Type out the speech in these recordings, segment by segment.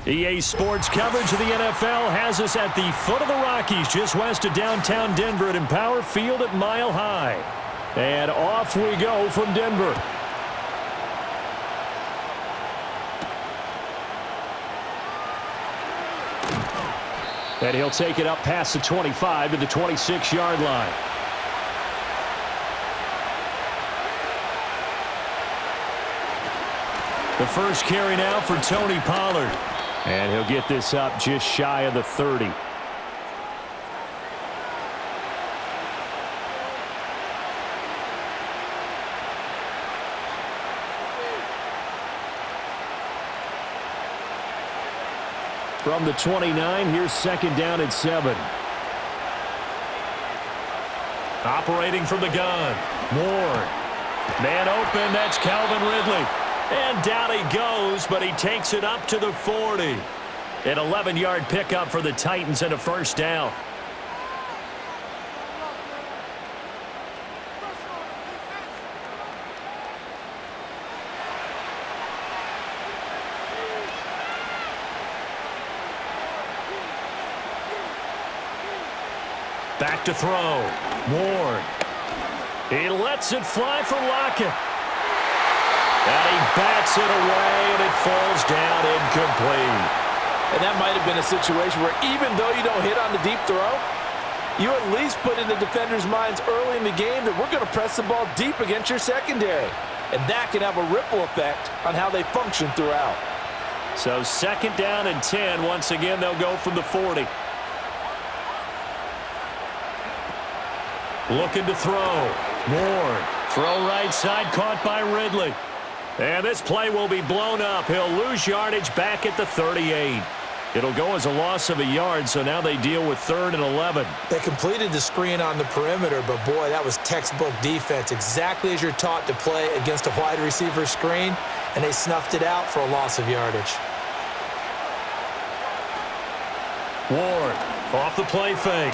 EA Sports coverage of the NFL has us at the foot of the Rockies, just west of downtown Denver at Empower Field at Mile High. And off we go from Denver. And he'll take it up past the 25 to the 26-yard line. The first carry now for Tony Pollard. And he'll get this up just shy of the 30. From the 29, here's second down and 7. Operating from the gun. Ward. Man open, that's Calvin Ridley. And down he goes, but he takes it up to the 40. An 11-yard pickup for the Titans and a first down. Back to throw. Ward. He lets it fly for Lockett. And he bats it away, and it falls down incomplete. And that might have been a situation where even though you don't hit on the deep throw, you at least put in the defenders' minds early in the game that we're going to press the ball deep against your secondary. And that can have a ripple effect on how they function throughout. So second down and 10. Once again, they'll go from the 40. Looking to throw. Ward. Throw right side, caught by Ridley. And this play will be blown up. He'll lose yardage back at the 38. It'll go as a loss of a yard, so now they deal with 3rd and 11. They completed the screen on the perimeter, but boy, that was textbook defense. Exactly as you're taught to play against a wide receiver screen, and they snuffed it out for a loss of yardage. Ward off the play fake.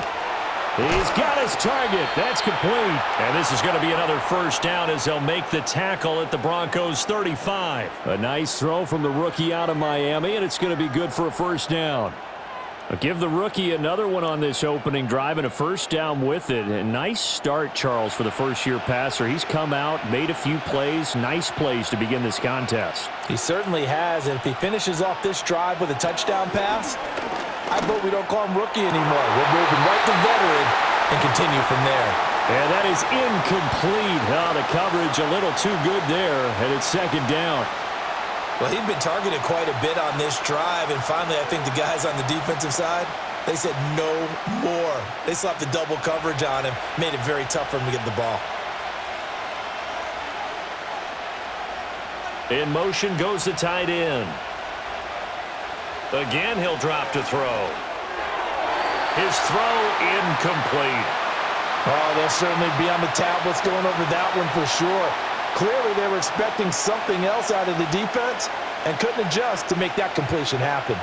He's got his target. That's complete. And this is going to be another first down as they'll make the tackle at the Broncos 35. A nice throw from the rookie out of Miami, and it's going to be good for a first down. I'll give the rookie another one on this opening drive and a first down with it. A nice start, Charles, for the first-year passer. He's come out, made a few plays, nice plays to begin this contest. He certainly has, and if he finishes off this drive with a touchdown pass, I vote we don't call him rookie anymore. We'll move him right to veteran and continue from there. And that is incomplete. Oh, the coverage a little too good there, and it's second down. Well, he'd been targeted quite a bit on this drive, and finally I think the guys on the defensive side, they said no more. They slapped the double coverage on him, made it very tough for him to get the ball. In motion goes the tight end. Again, he'll drop to throw. His throw incomplete. Oh, they'll certainly be on the tablets going over that one for sure. Clearly, they were expecting something else out of the defense and couldn't adjust to make that completion happen.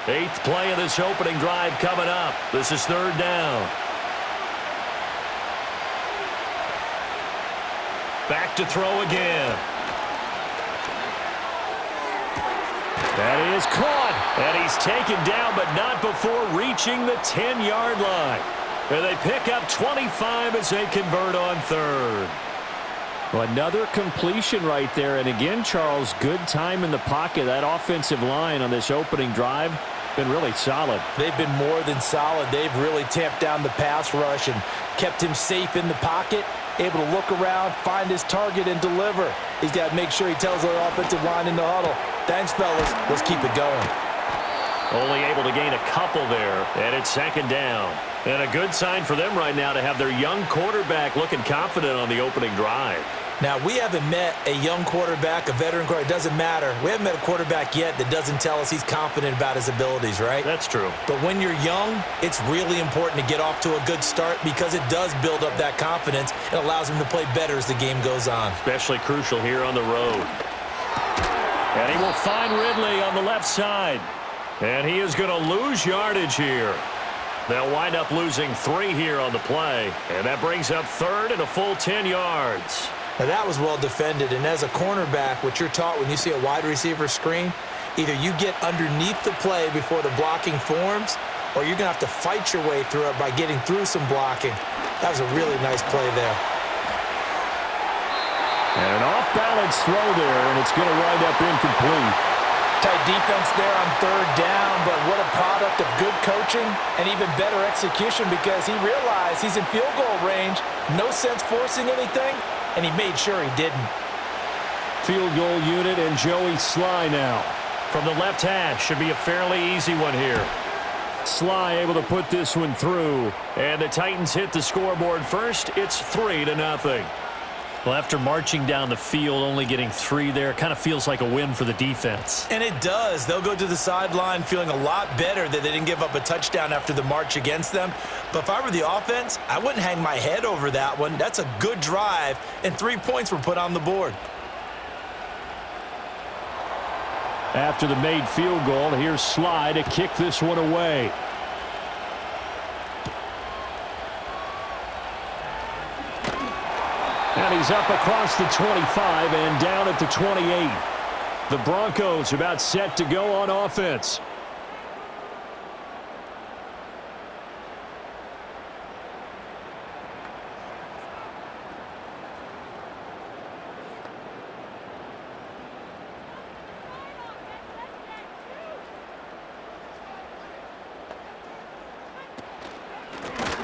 8th play of this opening drive coming up. This is 3rd down. Back to throw again. That is caught, and he's taken down, but not before reaching the 10-yard line. And they pick up 25 as they convert on 3rd. Well, another completion right there, and again, Charles, good time in the pocket. That offensive line on this opening drive been really solid. They've been more than solid. They've really tamped down the pass rush and kept him safe in the pocket, able to look around, find his target, and deliver. He's got to make sure he tells the offensive line in the huddle, thanks, fellas. Let's keep it going. Only able to gain a couple there, and it's second down. And a good sign for them right now to have their young quarterback looking confident on the opening drive. Now, we haven't met a young quarterback, a veteran quarterback. It doesn't matter. We haven't met a quarterback yet that doesn't tell us he's confident about his abilities, right? That's true. But when you're young, it's really important to get off to a good start because it does build up that confidence. It allows him to play better as the game goes on. Especially crucial here on the road. And he will find Ridley on the left side. And he is going to lose yardage here. They'll wind up losing 3 here on the play. And that brings up 3rd and a full 10 yards. Now that was well defended, and as a cornerback, what you're taught when you see a wide receiver screen, either you get underneath the play before the blocking forms, or you're going to have to fight your way through it by getting through some blocking. That was a really nice play there. And an off-balance throw there, and it's going to wind up incomplete. Tight defense there on third down, but what a product of good coaching and even better execution, because he realized he's in field goal range, no sense forcing anything, and he made sure he didn't. Field goal unit and Joey Sly now. From the left hash, should be a fairly easy one here. Sly able to put this one through, and the Titans hit the scoreboard first. It's 3-0. Well, after marching down the field, only getting 3 there, kind of feels like a win for the defense. And it does. They'll go to the sideline feeling a lot better that they didn't give up a touchdown after the march against them. But if I were the offense, I wouldn't hang my head over that one. That's a good drive, and 3 points were put on the board. After the made field goal, here's Sly to kick this one away. And he's up across the 25 and down at the 28. The Broncos about set to go on offense.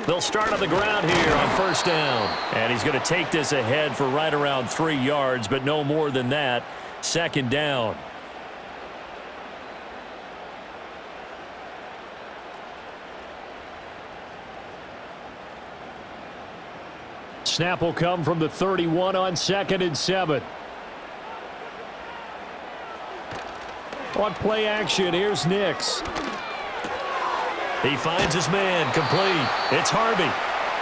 They'll start on the ground here on first down. And he's going to take this ahead for right around 3 yards, but no more than that. Second down. Snap will come from the 31 on 2nd and 7. On play action, here's Nix. He finds his man, complete. It's Harvey.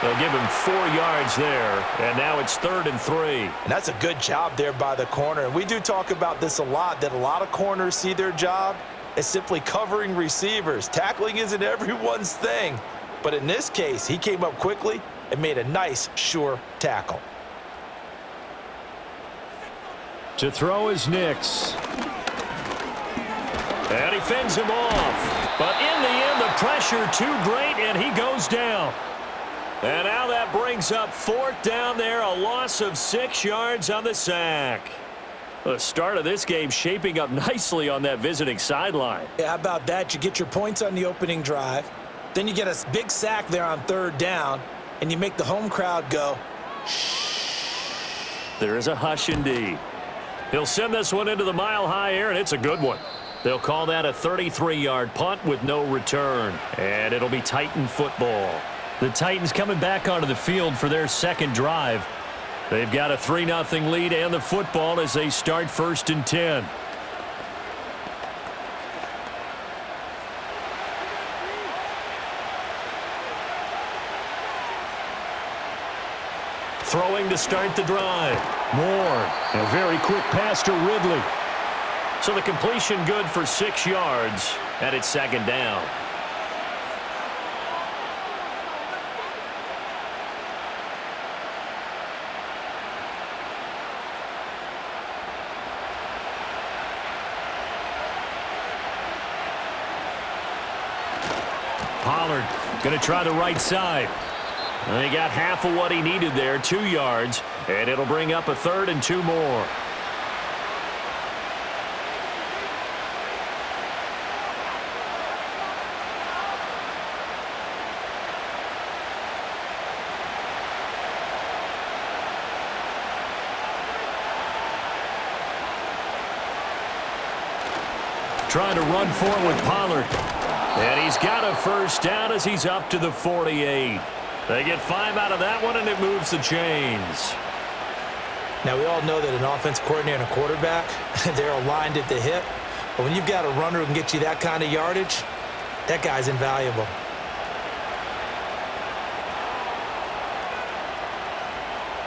They'll give him 4 yards there, and now it's 3rd and 3. And that's a good job there by the corner. And we do talk about this a lot, that a lot of corners see their job as simply covering receivers. Tackling isn't everyone's thing. But in this case, he came up quickly and made a nice, sure tackle. To throw is Nix. And he fends him off. But in the end, the pressure too great, and he goes down. And now that brings up 4th down there, a loss of 6 yards on the sack. The start of this game shaping up nicely on that visiting sideline. Yeah, how about that? You get your points on the opening drive. Then you get a big sack there on 3rd down, and you make the home crowd go, shh. There is a hush indeed. He'll send this one into the mile-high air, and it's a good one. They'll call that a 33-yard punt with no return, and it'll be Titan football. The Titans coming back onto the field for their second drive. They've got a 3-0 lead and the football as they start 1st and 10. Throwing to start the drive. Moore. A very quick pass to Ridley. So the completion good for 6 yards, and it's 2nd down. Pollard going to try the right side. And he got half of what he needed there, 2 yards, and it'll bring up a 3rd and 2 more. Trying to run forward with Pollard. And he's got a 1st down as he's up to the 48. They get 5 out of that one, and it moves the chains. Now, we all know that an offense coordinator and a quarterback, they're aligned at the hip. But when you've got a runner who can get you that kind of yardage, that guy's invaluable.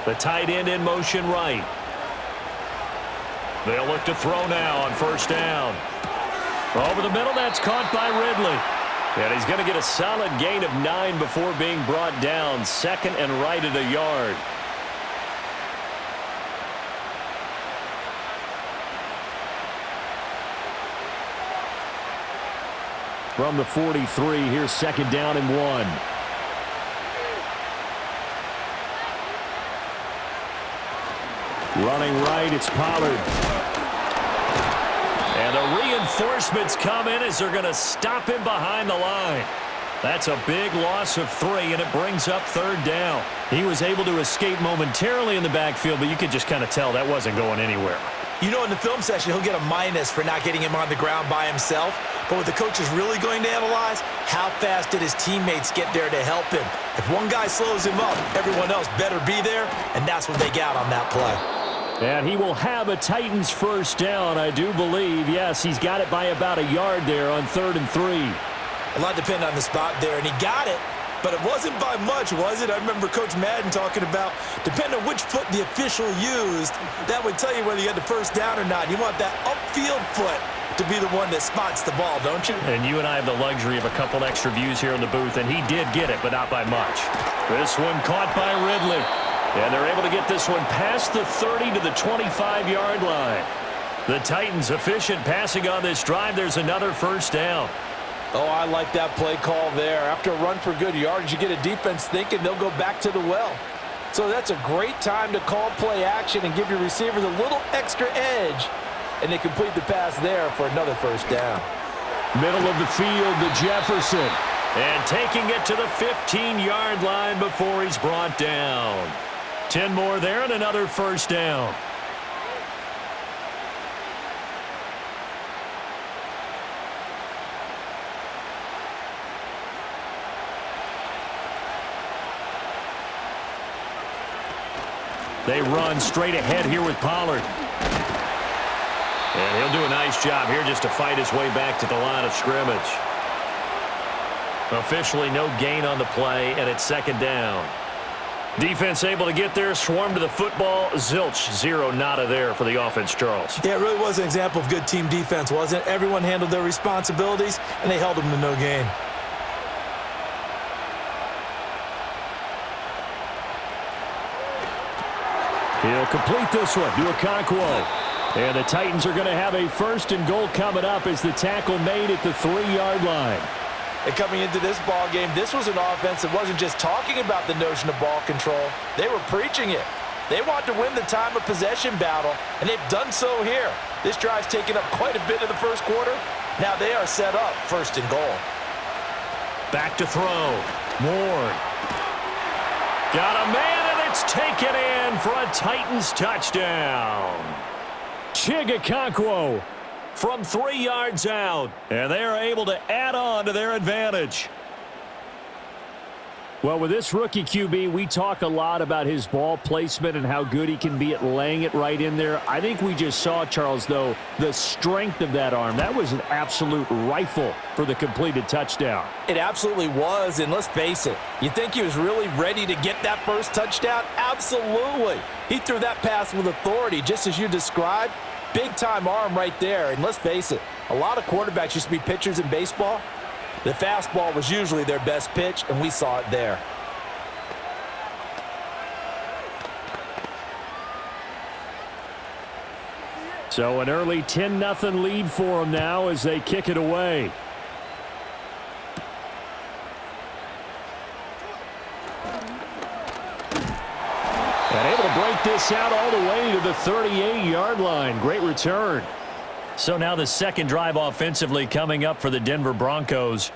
The tight end in motion right. They'll look to throw now on 1st down. Over the middle, that's caught by Ridley. And he's going to get a solid gain of 9 before being brought down. 2nd and right at a yard. from the 43. Here's 2nd down and 1. Running right, it's Pollard. And the reinforcements come in as they're going to stop him behind the line. That's a big loss of 3, and it brings up 3rd down. He was able to escape momentarily in the backfield, but you could just kind of tell that wasn't going anywhere. You know, in the film session, he'll get a minus for not getting him on the ground by himself. But what the coach is really going to analyze, how fast did his teammates get there to help him? If one guy slows him up, everyone else better be there, and that's what they got on that play. And he will have a Titans 1st down, I do believe. Yes, he's got it by about a yard there on 3rd and 3. A lot depended on the spot there, and he got it, but it wasn't by much, was it? I remember Coach Madden talking about, depending on which foot the official used, that would tell you whether you had the 1st down or not. You want that upfield foot to be the one that spots the ball, don't you? And you and I have the luxury of a couple extra views here in the booth, and he did get it, but not by much. This one caught by Ridley. And they're able to get this one past the 30 to the 25-yard line. The Titans efficient passing on this drive. There's another 1st down. Oh, I like that play call there. After a run for good yardage, you get a defense thinking they'll go back to the well. So that's a great time to call play action and give your receivers a little extra edge. And they complete the pass there for another 1st down. Middle of the field to Jefferson. And taking it to the 15-yard line before he's brought down. 10 more there and another 1st down. They run straight ahead here with Pollard. And he'll do a nice job here just to fight his way back to the line of scrimmage. Officially no gain on the play, and it's 2nd down. Defense able to get there, swarm to the football. Zilch, 0 nada there for the offense, Charles. Yeah, it really was an example of good team defense, wasn't it? Everyone handled their responsibilities, and they held them to no gain. He'll complete this one to Okonkwo. And the Titans are going to have a 1st and goal coming up as the tackle made at the 3-yard line. And coming into this ball game, this was an offense that wasn't just talking about the notion of ball control. They were preaching it. They want to win the time of possession battle, and they've done so here. This drive's taken up quite a bit of the 1st quarter. Now they are set up 1st and goal. Back to throw. Ward. Got a man, and it's taken in for a Titans touchdown. Okonkwo from 3 yards out, and they are able to add on to their advantage. Well, with this rookie QB, we talk a lot about his ball placement and how good he can be at laying it right in there. I think we just saw, Charles, though, the strength of that arm. That was an absolute rifle for the completed touchdown. It absolutely was, and let's face it, you think he was really ready to get that 1st touchdown? Absolutely. He threw that pass with authority, just as you described. Big-time arm right there, and let's face it, a lot of quarterbacks used to be pitchers in baseball. The fastball was usually their best pitch, and we saw it there. So an early 10-0 lead for them now as they kick it away. And able to break this out all the way to the 38-yard line. Great return. So now the 2nd drive offensively coming up for the Denver Broncos.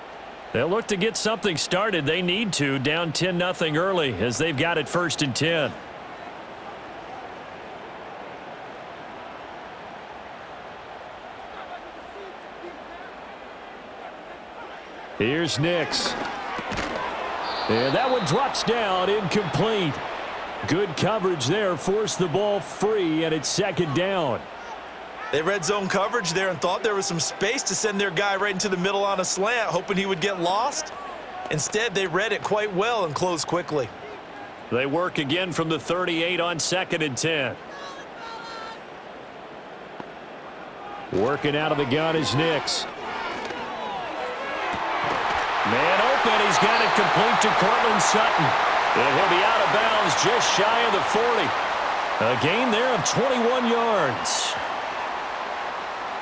They'll look to get something started. They need to, down 10-0 early as they've got it 1st and 10. Here's Nix. And that one drops down, incomplete. Good coverage there, forced the ball free, and it's 2nd down. They red zone coverage there and thought there was some space to send their guy right into the middle on a slant, hoping he would get lost. Instead, they read it quite well and closed quickly. They work again from the 38 on 2nd and 10. Working out of the gun is Nix. Man open, he's got it complete to Cortland Sutton. And he'll be out of bounds just shy of the 40. A gain there of 21 yards.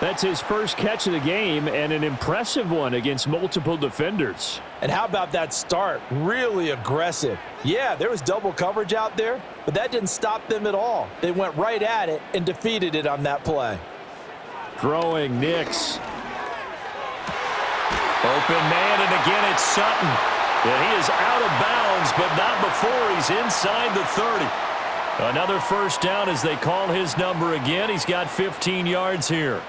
That's his first catch of the game and an impressive one against multiple defenders. And how about that start? Really aggressive. Yeah, there was double coverage out there, but that didn't stop them at all. They went right at it and defeated it on that play. Throwing Nix. Open man, and again it's Sutton. And he is out of bounds, but not before he's inside the 30. Another first down as they call his number again. He's got 15 yards here.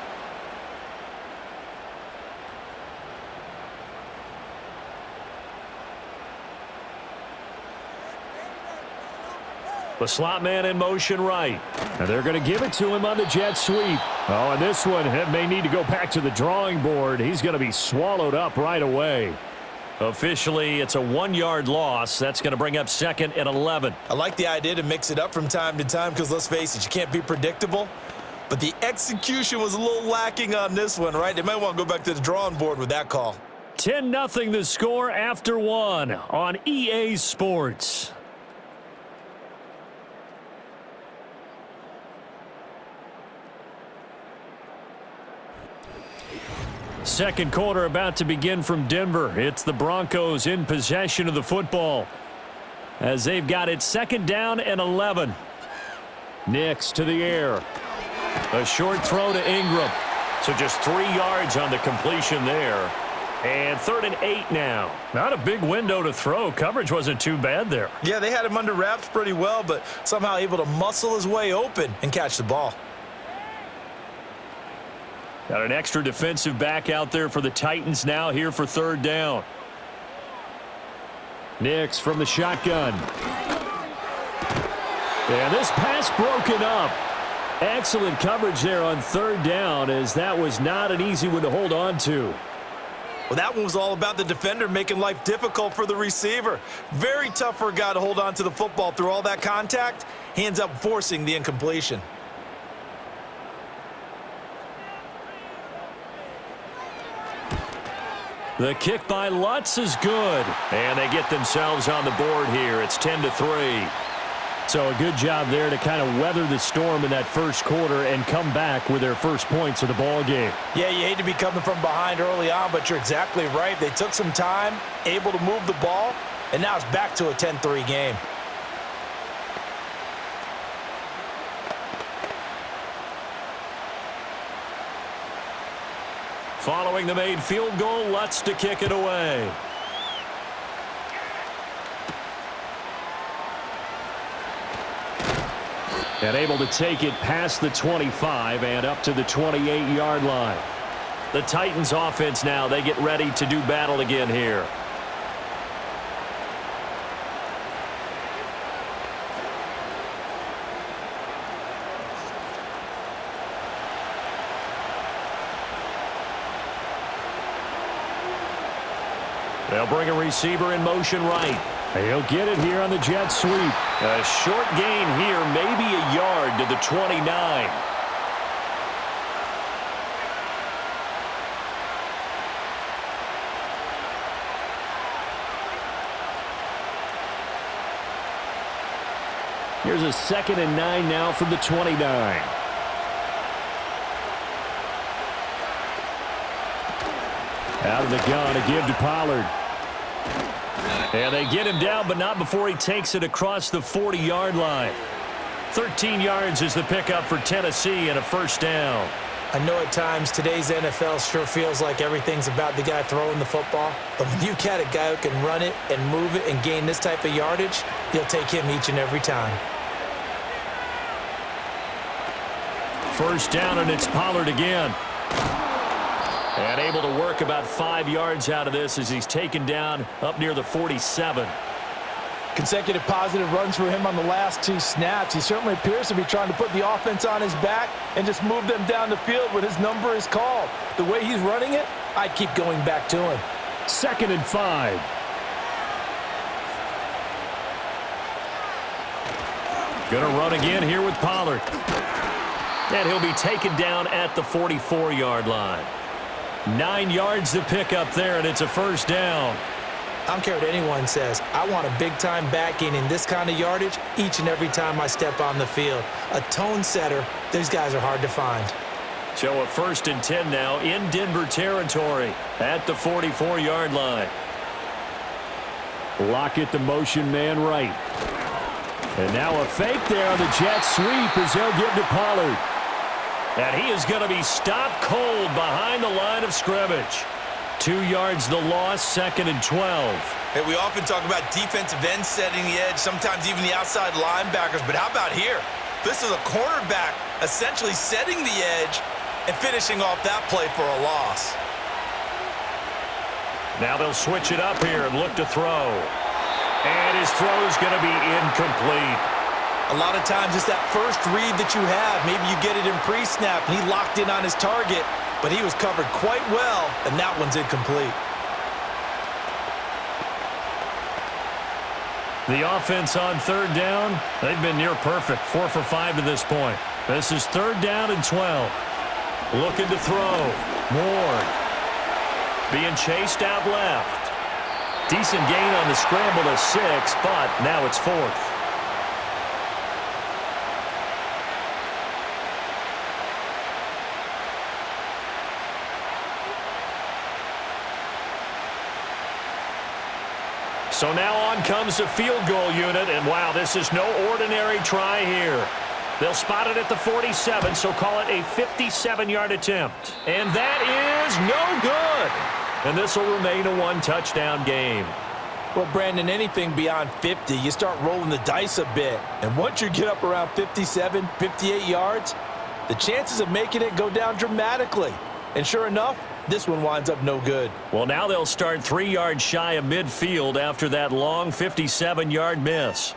The slot man in motion right. And they're going to give it to him on the jet sweep. Oh, and this one may need to go back to the drawing board. He's going to be swallowed up right away. Officially, it's a 1-yard loss. That's going to bring up 2nd and 11. I like the idea to mix it up from time to time because, let's face it, you can't be predictable. But the execution was a little lacking on this one, right? They might want to go back to the drawing board with that call. 10-0 the score after 1 on EA Sports. Second quarter about to begin from Denver. It's the Broncos in possession of the football as they've got it 2nd down and 11. Nix to the air. A short throw to Ingram. So just 3 yards on the completion there. And 3rd and 8 now. Not a big window to throw. Coverage wasn't too bad there. Yeah, they had him under wraps pretty well, but somehow able to muscle his way open and catch the ball. Got an extra defensive back out there for the Titans now here for 3rd down. Nix from the shotgun. And this pass broken up. Excellent coverage there on 3rd down, as that was not an easy one to hold on to. Well, that one was all about the defender making life difficult for the receiver. Very tough for a guy to hold on to the football through all that contact. He ends up forcing the incompletion. The kick by Lutz is good. And they get themselves on the board here. It's 10-3. So a good job there to kind of weather the storm in that first quarter and come back with their first points of the ball game. Yeah, you hate to be coming from behind early on, but you're exactly right. They took some time, able to move the ball, and now it's back to a 10-3 game. Following the made field goal, Lutz to kick it away. And able to take it past the 25 and up to the 28-yard line. The Titans offense now, they get ready to do battle again here. They'll bring a receiver in motion right. He'll get it here on the jet sweep. A short gain here, maybe a yard to the 29. Here's a 2nd and 9 now from the 29. Out of the gun to give to Pollard. And they get him down, but not before he takes it across the 40-yard line. 13 yards is the pickup for Tennessee and a first down. I know at times today's NFL sure feels like everything's about the guy throwing the football. But when you've got a guy who can run it and move it and gain this type of yardage, you'll take him each and every time. First down, and it's Pollard again. And able to work about 5 yards out of this as he's taken down up near the 47. Consecutive positive runs for him on the last 2 snaps. He certainly appears to be trying to put the offense on his back and just move them down the field when his number is called. The way he's running it, I'd keep going back to him. 2nd and 5. Gonna run again here with Pollard. And he'll be taken down at the 44-yard line. 9 yards to pick up there, and it's a first down. I don't care what anyone says. I want a big-time back gaining this kind of yardage each and every time I step on the field. A tone setter, these guys are hard to find. So a 1st and 10 now in Denver territory at the 44-yard line. Lockett the motion man right. And now a fake there on the jet sweep as they'll give to Pollard. And he is going to be stopped cold behind the line of scrimmage. 2 yards the loss, 2nd and 12. Hey, we often talk about defensive ends setting the edge, sometimes even the outside linebackers. But how about here? This is a cornerback essentially setting the edge and finishing off that play for a loss. Now they'll switch it up here and look to throw. And his throw is going to be incomplete. A lot of times it's that first read that you have. Maybe you get it in pre-snap, and he locked in on his target, but he was covered quite well, and that one's incomplete. The offense on 3rd down, they've been near perfect, 4 for 5 to this point. This is 3rd down and 12. Looking to throw. Ward. Being chased out left. Decent gain on the scramble to 6, but now it's 4th. So now on comes the field goal unit, and wow, this is no ordinary try here. They'll spot it at the 47, so call it a 57-yard attempt. And that is no good. And this will remain a 1-touchdown game. Well, Brandon, anything beyond 50, you start rolling the dice a bit. And once you get up around 57, 58 yards, the chances of making it go down dramatically. And sure enough, this one winds up no good. Well, now they'll start 3 yards shy of midfield after that long 57-yard miss.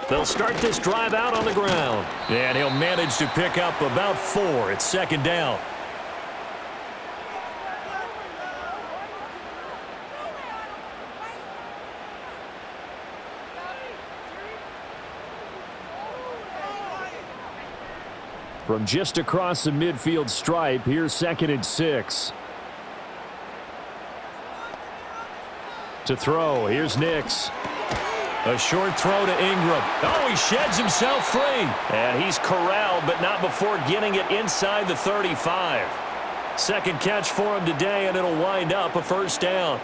They'll start this drive out on the ground. And he'll manage to pick up about 4. It's 2nd down. From just across the midfield stripe, here's 2nd and 6. To throw, here's Nix. A short throw to Ingram. Oh, he sheds himself free. And he's corralled, but not before getting it inside the 35. 2nd catch for him today, and it'll wind up a 1st down.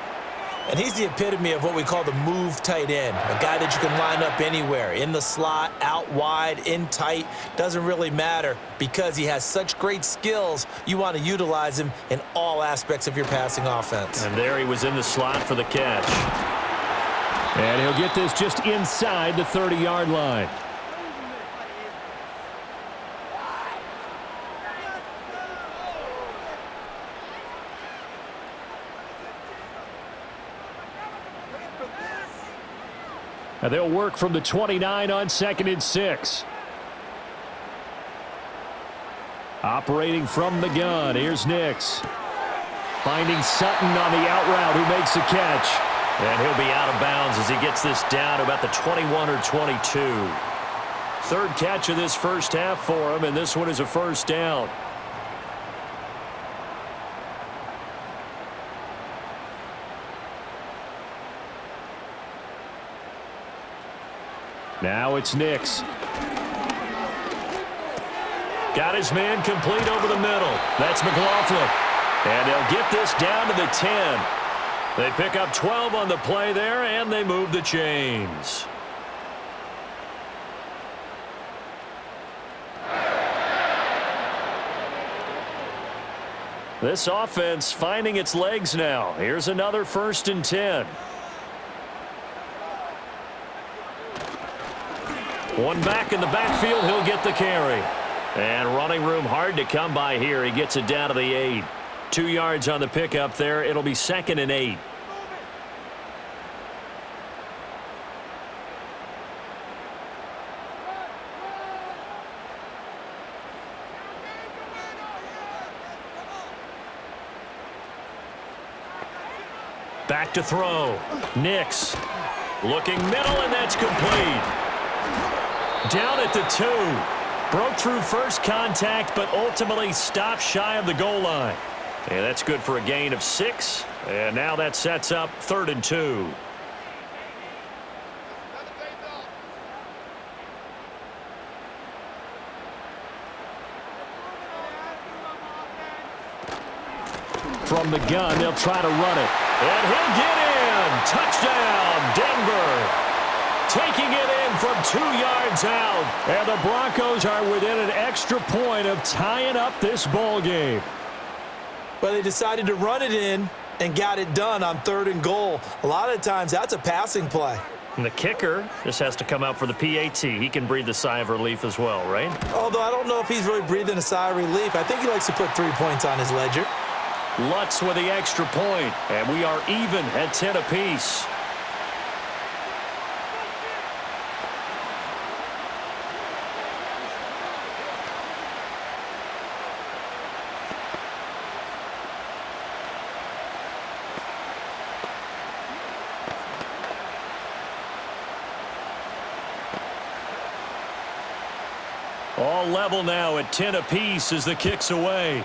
And he's the epitome of what we call the move tight end, a guy that you can line up anywhere, in the slot, out wide, in tight, doesn't really matter because he has such great skills. You want to utilize him in all aspects of your passing offense. And there he was in the slot for the catch. And he'll get this just inside the 30-yard line. And they'll work from the 29 on 2nd and 6. Operating from the gun, here's Nix. Finding Sutton on the out route who makes the catch. And he'll be out of bounds as he gets this down to about the 21 or 22. 3rd catch of this 1st half for him, and this one is a 1st down. Now it's Nix. Got his man complete over the middle. That's McLaughlin. And they'll get this down to the 10. They pick up 12 on the play there, and they move the chains. This offense finding its legs now. Here's another 1st and 10. One back in the backfield, he'll get the carry. And running room hard to come by here. He gets it down to the 8. 2 yards on the pickup there. It'll be 2nd and 8. Back to throw. Nix looking middle, and that's complete. Down at the 2. Broke through first contact, but ultimately stopped shy of the goal line. And that's good for a gain of 6. And now that sets up 3rd and 2. from the gun. They'll try to run it. And he'll get in. Touchdown, Denver. Taking it in from 2 yards out. And the Broncos are within an extra point of tying up this ball game. Well, they decided to run it in and got it done on 3rd and goal. A lot of times, that's a passing play. And the kicker just has to come out for the PAT. He can breathe a sigh of relief as well, right? Although I don't know if he's really breathing a sigh of relief. I think he likes to put 3 points on his ledger. Lutz with the extra point, and we are even at 10 apiece. All level now at 10 apiece as the kick's away.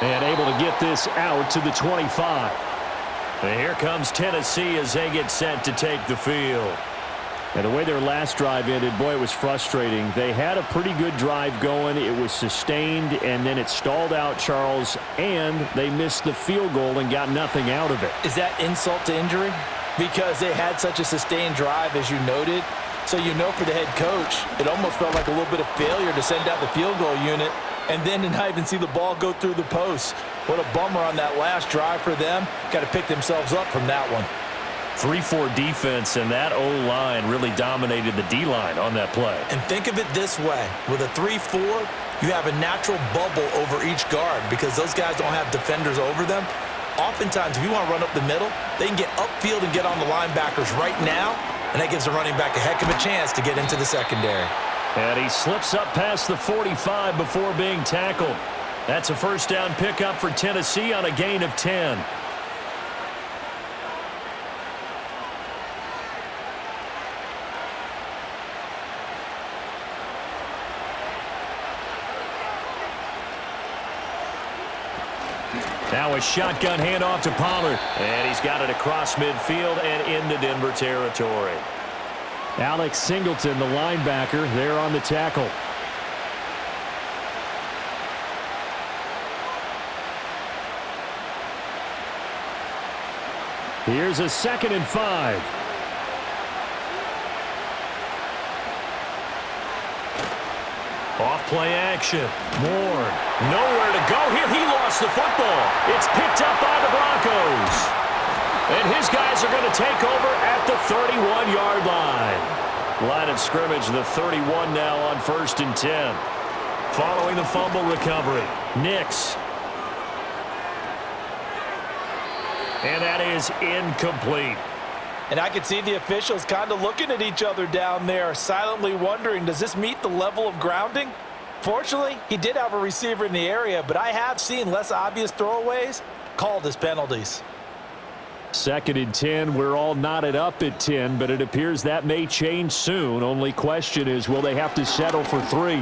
And able to get this out to the 25. And here comes Tennessee as they get set to take the field. And the way their last drive ended, boy, it was frustrating. They had a pretty good drive going. It was sustained, and then it stalled out, Charles, and they missed the field goal and got nothing out of it. Is that insult to injury? Because they had such a sustained drive, as you noted. So you know for the head coach, it almost felt like a little bit of failure to send out the field goal unit and then to not even see the ball go through the post. What a bummer on that last drive for them. Got to pick themselves up from that one. 3-4 defense, and that O-line really dominated the D-line on that play. And think of it this way. With a 3-4, you have a natural bubble over each guard because those guys don't have defenders over them. Oftentimes, if you want to run up the middle, they can get upfield and get on the linebackers right now, and that gives the running back a heck of a chance to get into the secondary. And he slips up past the 45 before being tackled. That's a first down pickup for Tennessee on a gain of 10. Now a shotgun handoff to Pollard. And he's got it across midfield and into Denver territory. Alex Singleton, the linebacker, there on the tackle. Here's a 2nd and 5. Off play action. Moore. Nowhere to go here. He lost the football. It's picked up by the Broncos. And his guys are going to take over at the 31-yard line. Line of scrimmage, the 31 now on 1st and 10. Following the fumble recovery. Nix. And that is incomplete. And I could see the officials kind of looking at each other down there, silently wondering, does this meet the level of grounding? Fortunately, he did have a receiver in the area, but I have seen less obvious throwaways called as penalties. 2nd and 10. We're all knotted up at 10, but it appears that may change soon. Only question is, will they have to settle for 3?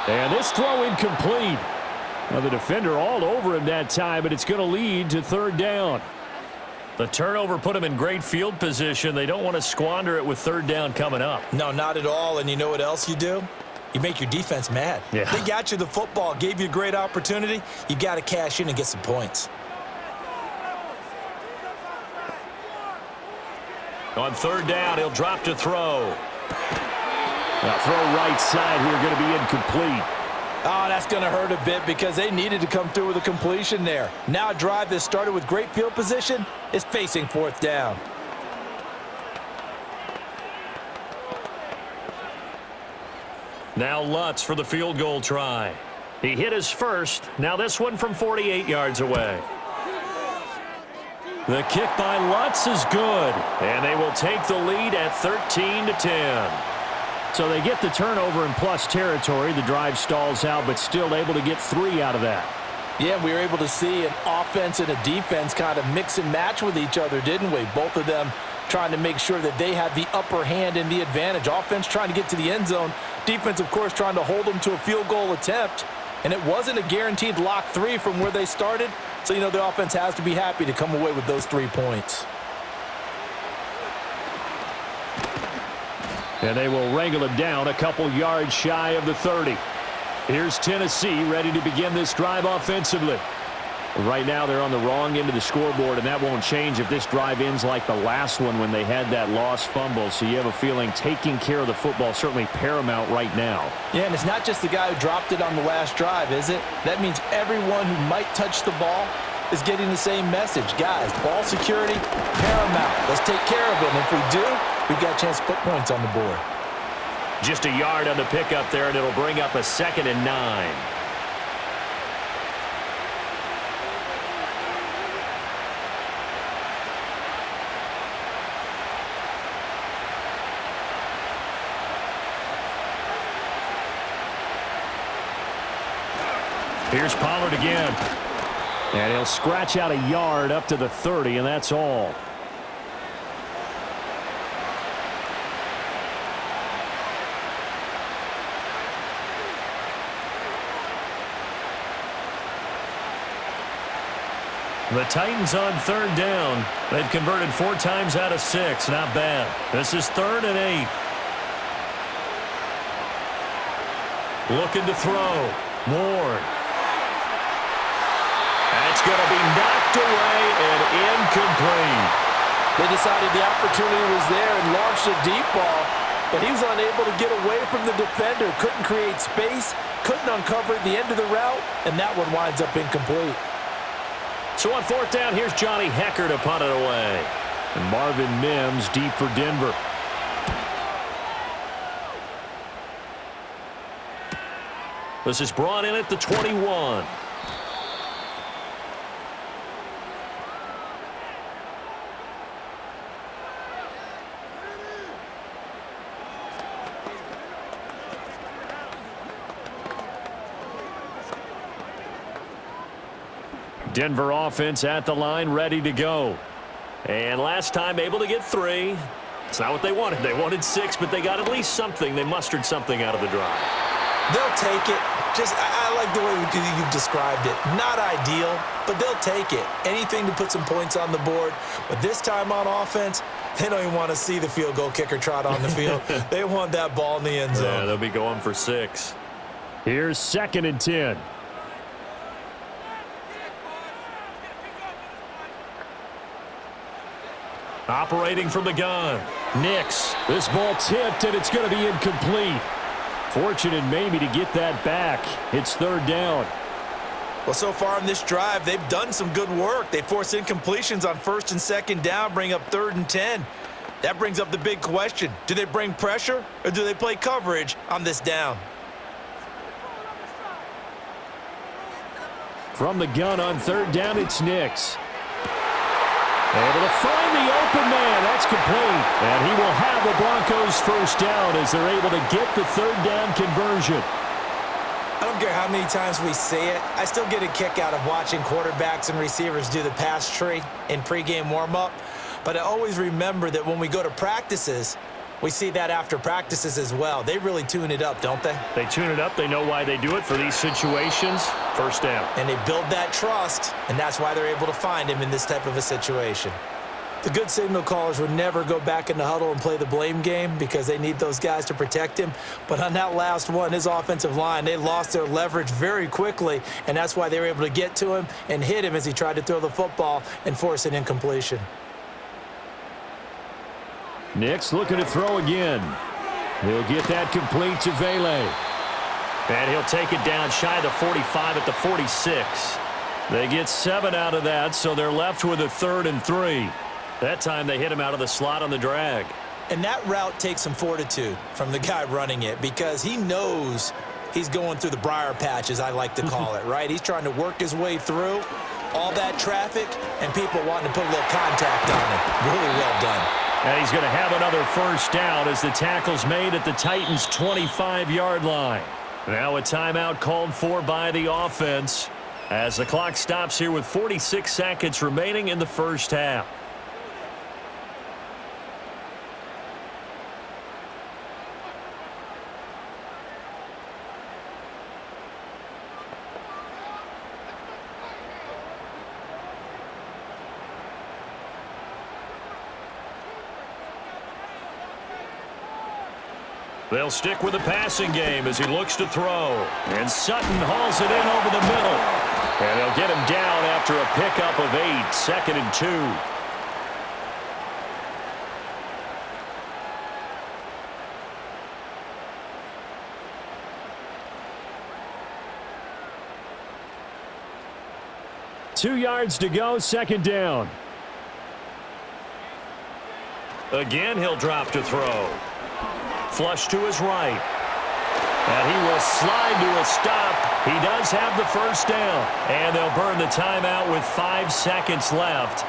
And this throw incomplete. Well, the defender all over him that time, but it's going to lead to 3rd down. The turnover put them in great field position. They don't want to squander it with 3rd down coming up. No, not at all. And you know what else you do? You make your defense mad. Yeah. They got you the football, gave you a great opportunity. You got to cash in and get some points. On 3rd down, he'll drop to throw. Now throw right side here, going to be incomplete. Oh, that's going to hurt a bit because they needed to come through with a completion there. Now a drive that started with great field position is facing 4th down. Now Lutz for the field goal try. He hit his first. Now this one from 48 yards away. The kick by Lutz is good. And they will take the lead at 13-10. So they get the turnover in plus territory. The drive stalls out, but still able to get 3 out of that. Yeah, we were able to see an offense and a defense kind of mix and match with each other, didn't we? Both of them trying to make sure that they had the upper hand and the advantage. Offense trying to get to the end zone. Defense, of course, trying to hold them to a field goal attempt. And it wasn't a guaranteed lock 3 from where they started. So, you know, the offense has to be happy to come away with those 3 points. And they will wrangle him down a couple yards shy of the 30. Here's Tennessee ready to begin this drive offensively. Right now they're on the wrong end of the scoreboard, and that won't change if this drive ends like the last one when they had that lost fumble. So you have a feeling taking care of the football is certainly paramount right now. Yeah, and it's not just the guy who dropped it on the last drive, is it? That means everyone who might touch the ball is getting the same message. Guys, ball security, paramount. Let's take care of it. And if we do, we've got a chance to put points on the board. Just a yard on the pickup there, and it'll bring up a 2nd and 9. Here's Pollard again. And he'll scratch out a yard up to the 30, and that's all. The Titans on 3rd down. They've converted 4 times out of 6. Not bad. This is 3rd and 8. Looking to throw. Ward. That's going to be knocked away and incomplete. They decided the opportunity was there and launched a deep ball, but he was unable to get away from the defender. Couldn't create space, couldn't uncover the end of the route, and that one winds up incomplete. So on 4th down, here's Johnny Hecker to punt it away. And Marvin Mims deep for Denver. This is brought in at the 21. Denver offense at the line, ready to go. And last time able to get 3. It's not what they wanted. They wanted 6, but they got at least something. They mustered something out of the drive. They'll take it. I like the way you've described it. Not ideal, but they'll take it. Anything to put some points on the board. But this time on offense, they don't even want to see the field goal kicker trot on the field. They want that ball in the end zone. Yeah, they'll be going for 6. Here's 2nd and 10. Operating from the gun. Nix. This ball tipped, and it's going to be incomplete. Fortunate maybe to get that back. It's 3rd down. Well, so far in this drive, they've done some good work. They force incompletions on 1st and 2nd down, bring up 3rd and 10. That brings up the big question. Do they bring pressure, or do they play coverage on this down? From the gun on 3rd down, it's Nix. Able to find the open man. That's complete. And he will have the Broncos first down as they're able to get the 3rd down conversion. I don't care how many times we say it. I still get a kick out of watching quarterbacks and receivers do the pass tree in pregame warm-up. But I always remember that when we go to practices, we see that after practices as well. They really tune it up, don't they? They tune it up. They know why they do it for these situations. First down. And they build that trust, and that's why they're able to find him in this type of a situation. The good signal callers would never go back in the huddle and play the blame game because they need those guys to protect him. But on that last one, his offensive line, they lost their leverage very quickly, and that's why they were able to get to him and hit him as he tried to throw the football and force an incompletion. Nix looking to throw again. He'll get that complete to Vele. And he'll take it down shy of the 45 at the 46. They get 7 out of that, so they're left with a 3rd and 3. That time they hit him out of the slot on the drag. And that route takes some fortitude from the guy running it because he knows he's going through the briar patch, as I like to call it, right? He's trying to work his way through all that traffic and people wanting to put a little contact on him. Really well done. And he's going to have another first down as the tackle's made at the Titans' 25-yard line. Now a timeout called for by the offense as the clock stops here with 46 seconds remaining in the first half. They'll stick with the passing game as he looks to throw. And Sutton hauls it in over the middle. And they'll get him down after a pickup of 8, 2nd and 2. Two yards to go, 2nd down. Again, he'll drop to throw. Flush to his right. And he will slide to a stop. He does have the 1st down. And they'll burn the timeout with 5 seconds left.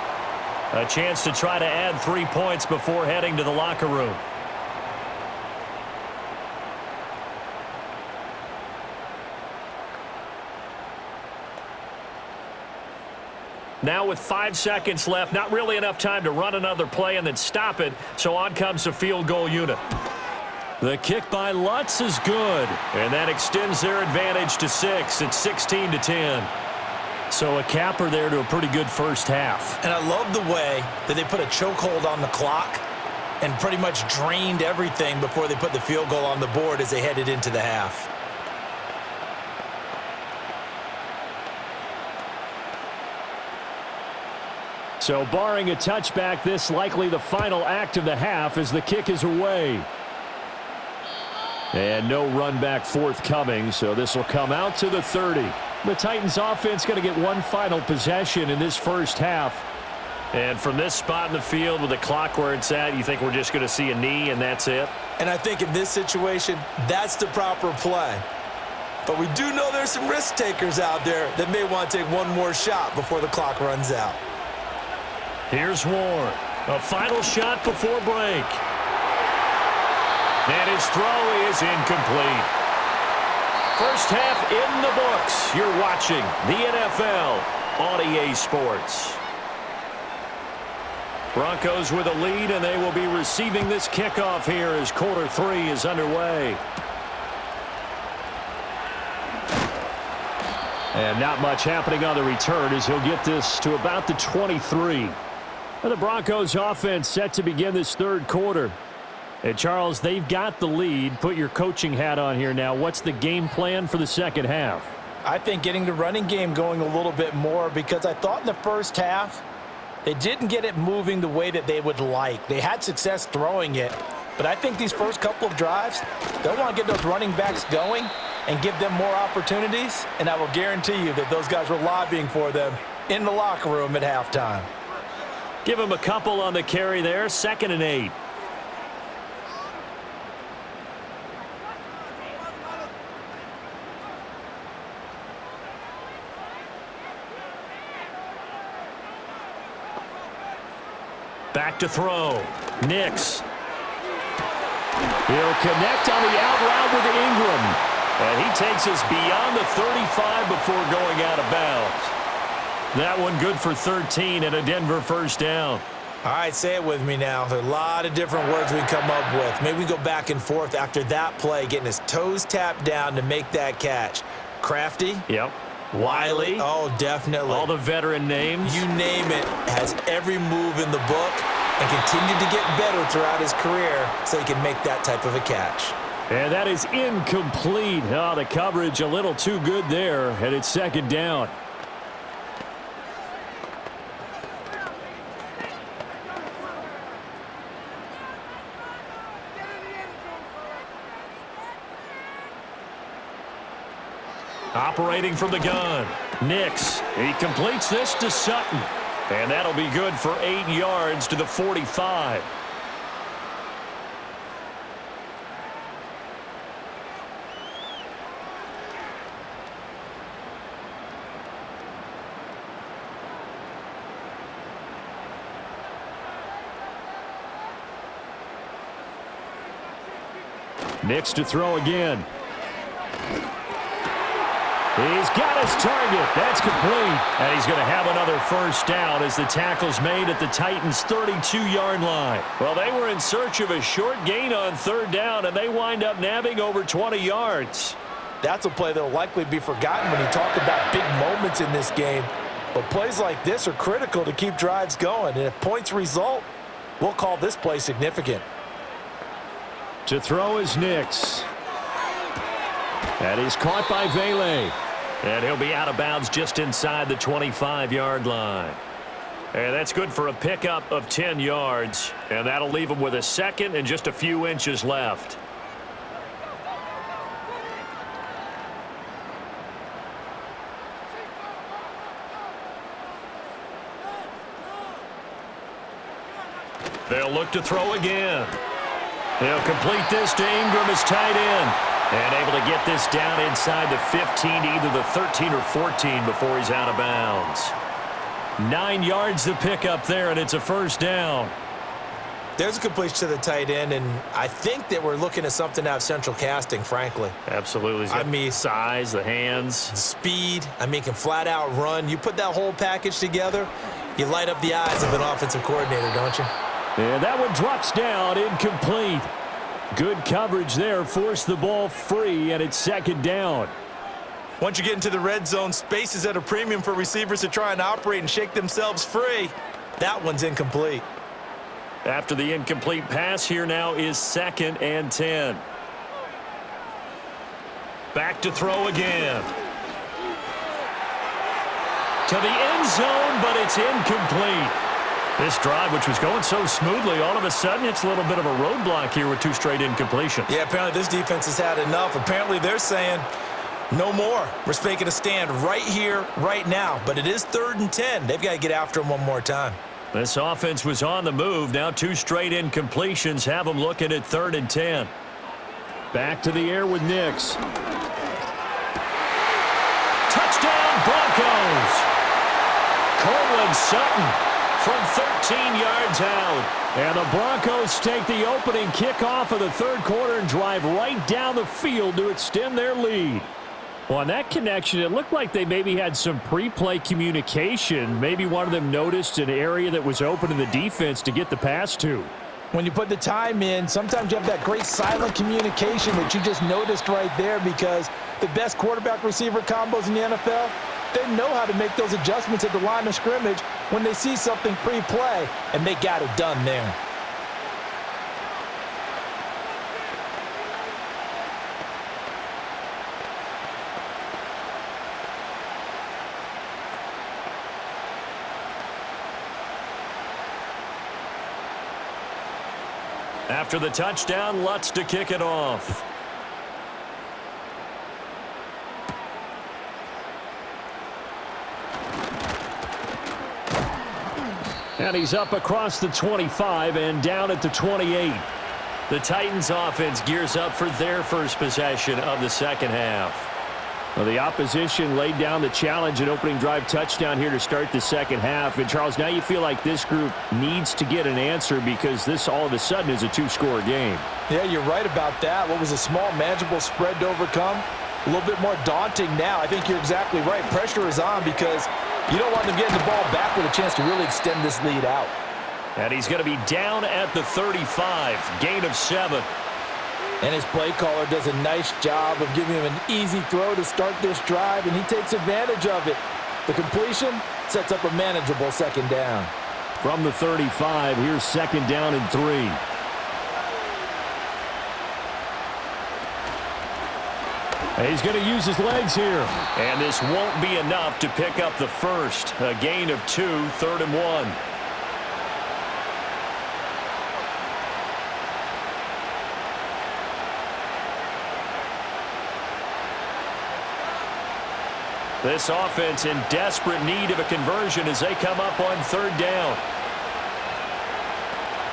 A chance to try to add 3 points before heading to the locker room. Now with 5 seconds left, not really enough time to run another play and then stop it, so on comes the field goal unit. The kick by Lutz is good, and that extends their advantage to 6. It's 16-10. So a capper there to a pretty good first half. And I love the way that they put a chokehold on the clock and pretty much drained everything before they put the field goal on the board as they headed into the half. So barring a touchback, this likely the final act of the half as the kick is away. And no run back forthcoming, so this will come out to the 30. The Titans offense going to get one final possession in this first half. And from this spot in the field with the clock where it's at, you think we're just going to see a knee and that's it? And I think in this situation, that's the proper play. But we do know there's some risk takers out there that may want to take one more shot before the clock runs out. Here's Warren. A final shot before break. And his throw is incomplete. First half in the books. You're watching the NFL on EA Sports. Broncos with a lead, and they will be receiving this kickoff here as quarter 3 is underway. And not much happening on the return as he'll get this to about the 23. And the Broncos offense set to begin this third quarter. And Charles, they've got the lead. Put your coaching hat on here now. What's the game plan for the second half? I think getting the running game going a little bit more, because I thought in the first half they didn't get it moving the way that they would like. They had success throwing it, but I think these first couple of drives, they'll want to get those running backs going and give them more opportunities, and I will guarantee you that those guys were lobbying for them in the locker room at halftime. Give him a couple on the carry there. 2nd and 8. Back to throw. Nix. He'll connect on the out route with Ingram. And he takes us beyond the 35 before going out of bounds. That one good for 13 and a Denver first down. All right, say it with me now. There's a lot of different words we come up with. Maybe we go back and forth after that play, getting his toes tapped down to make that catch. Crafty? Yep. Wiley? Oh, definitely. All the veteran names? You name it. Has every move in the book and continued to get better throughout his career so he can make that type of a catch. And that is incomplete. Oh, the coverage a little too good there, and it's 2nd down. Operating from the gun. Nix. He completes this to Sutton. And that'll be good for 8 yards to the 45. Nix to throw again. He's got his target. That's complete. And he's going to have another first down as the tackle's made at the Titans' 32-yard line. Well, they were in search of a short gain on 3rd down, and they wind up nabbing over 20 yards. That's a play that will likely be forgotten when you talk about big moments in this game. But plays like this are critical to keep drives going. And if points result, we'll call this play significant. To throw is Nix. That is caught by Vele. And he'll be out of bounds just inside the 25-yard line. And that's good for a pickup of 10 yards. And that'll leave him with a second and just a few inches left. They'll look to throw again. They'll complete this to Ingram as tight end. And able to get this down inside the 15, either the 13 or 14 before he's out of bounds. 9 yards to pick up there, and it's a first down. There's a completion to the tight end, and I think that we're looking at something out of central casting, frankly. Absolutely. I mean, size, the hands. Speed. I mean, can flat out run. You put that whole package together, you light up the eyes of an offensive coordinator, don't you? And that one drops down, incomplete. Good coverage there, forced the ball free, and it's second down. Once you get into the red zone, space is at a premium for receivers to try and operate and shake themselves free. That one's incomplete. After the incomplete pass, here now is 2nd and 10. Back to throw again. To the end zone, but it's incomplete. This drive, which was going so smoothly, all of a sudden it's a little bit of a roadblock here with 2 straight incompletions. Yeah, apparently this defense has had enough. Apparently they're saying no more. We're making a stand right here, right now. But it is 3rd and 10. They've got to get after him one more time. This offense was on the move. Now 2 straight incompletions have them looking at 3rd and 10. Back to the air with Nix. Touchdown, Broncos! Cortland Sutton from 13 yards out. And the Broncos take the opening kickoff of the 3rd quarter and drive right down the field to extend their lead. Well, on that connection, it looked like they maybe had some pre-play communication. Maybe one of them noticed an area that was open in the defense to get the pass to. When you put the time in, sometimes you have that great silent communication that you just noticed right there, because the best quarterback-receiver combos in the NFL, they know how to make those adjustments at the line of scrimmage when they see something pre-play, and they got it done there. After the touchdown, Lutz to kick it off. And he's up across the 25 and down at the 28. The Titans offense gears up for their first possession of the second half. Well, the opposition laid down the challenge and opening drive touchdown here to start the second half. And, Charles, now you feel like this group needs to get an answer because this all of a sudden is a 2-score game. Yeah, you're right about that. What was a small, manageable spread to overcome? A little bit more daunting now. I think you're exactly right. Pressure is on because you don't want them getting the ball back with a chance to really extend this lead out. And he's going to be down at the 35, gain of 7. And his play caller does a nice job of giving him an easy throw to start this drive, and he takes advantage of it. The completion sets up a manageable second down. From the 35, here's 2nd down and 3. He's going to use his legs here. And this won't be enough to pick up the first. A gain of 2, 3rd and 1. This offense in desperate need of a conversion as they come up on 3rd down.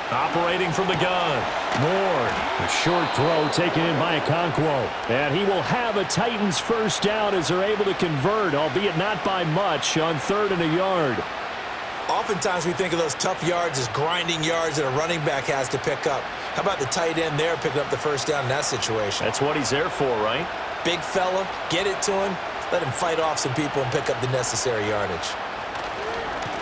Operating from the gun. Ward. A short throw taken in by Okonkwo. And he will have a Titans first down as they're able to convert, albeit not by much, on 3rd and a yard. Oftentimes we think of those tough yards as grinding yards that a running back has to pick up. How about the tight end there picking up the first down in that situation? That's what he's there for, right? Big fella, get it to him. Let him fight off some people and pick up the necessary yardage.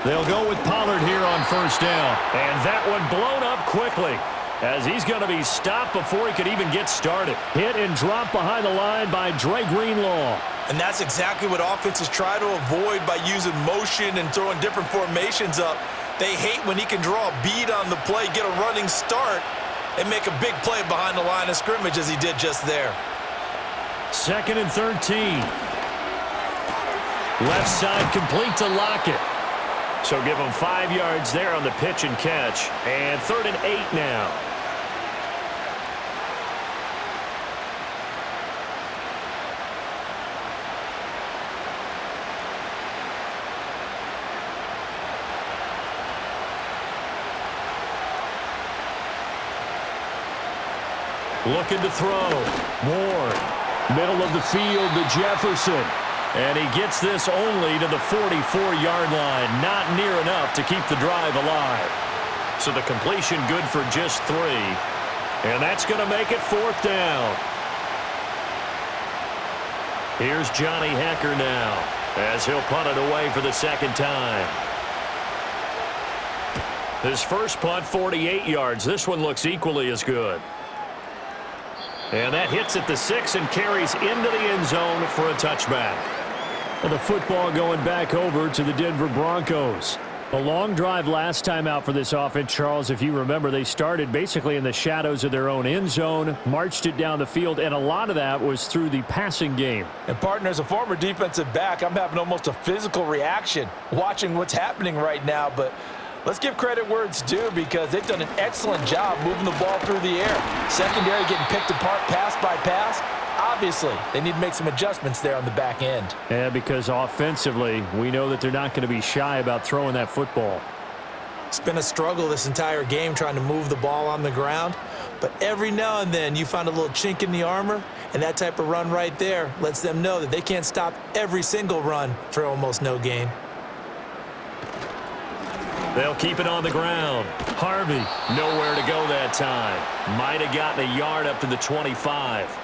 They'll go with Pollard here on first down. And that one blown up quickly as he's going to be stopped before he could even get started. Hit and drop behind the line by Dre Greenlaw. And that's exactly what offenses try to avoid by using motion and throwing different formations up. They hate when he can draw a bead on the play, get a running start, and make a big play behind the line of scrimmage as he did just there. 2nd and 13. Left side complete to Lockett. So give him 5 yards there on the pitch and catch. And 3rd and 8 now. Looking to throw. Ward. Middle of the field to Jefferson. And he gets this only to the 44-yard line. Not near enough to keep the drive alive. So the completion good for just 3. And that's going to make it 4th down. Here's Johnny Hecker now as he'll punt it away for the 2nd time. His first punt, 48 yards. This one looks equally as good. And that hits at the 6 and carries into the end zone for a touchback. Well, the football going back over to the Denver Broncos. A long drive last time out for this offense, Charles. If you remember, they started basically in the shadows of their own end zone, marched it down the field, and a lot of that was through the passing game. And, partner, as a former defensive back, I'm having almost a physical reaction watching what's happening right now. But let's give credit where it's due because they've done an excellent job moving the ball through the air. Secondary getting picked apart pass by pass. Obviously, they need to make some adjustments there on the back end. Yeah, because offensively, we know that they're not going to be shy about throwing that football. It's been a struggle this entire game trying to move the ball on the ground. But every now and then you find a little chink in the armor, and that type of run right there lets them know that they can't stop every single run for almost no gain. They'll keep it on the ground. Harvey, nowhere to go that time. Might have gotten a yard up to the 25.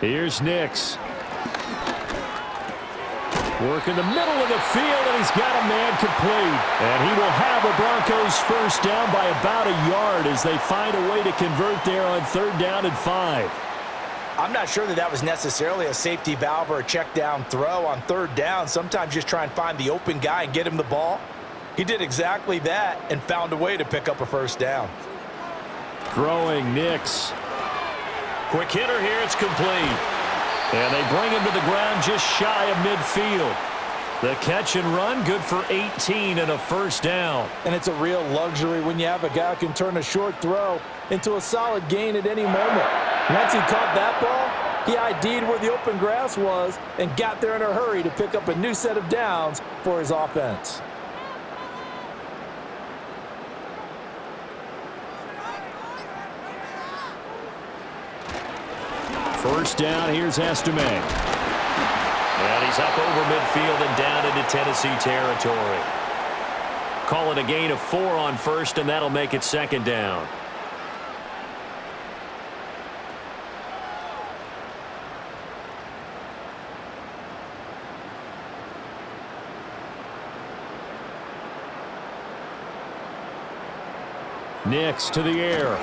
Here's Nix. Work in the middle of the field, and he's got a man complete. And he will have a Broncos first down by about a yard as they find a way to convert there on 3rd down and 5. I'm not sure that that was necessarily a safety valve or a check down throw on 3rd down. Sometimes just try and find the open guy and get him the ball. He did exactly that and found a way to pick up a first down. Throwing Nix. Quick hitter here, it's complete. And they bring him to the ground just shy of midfield. The catch and run, good for 18 and a first down. And it's a real luxury when you have a guy who can turn a short throw into a solid gain at any moment. Once he caught that ball, he ID'd where the open grass was and got there in a hurry to pick up a new set of downs for his offense. First down, here's Estime. And he's up over midfield and down into Tennessee territory. Call it a gain of 4 on first, and that'll make it 2nd down. Nix to the air.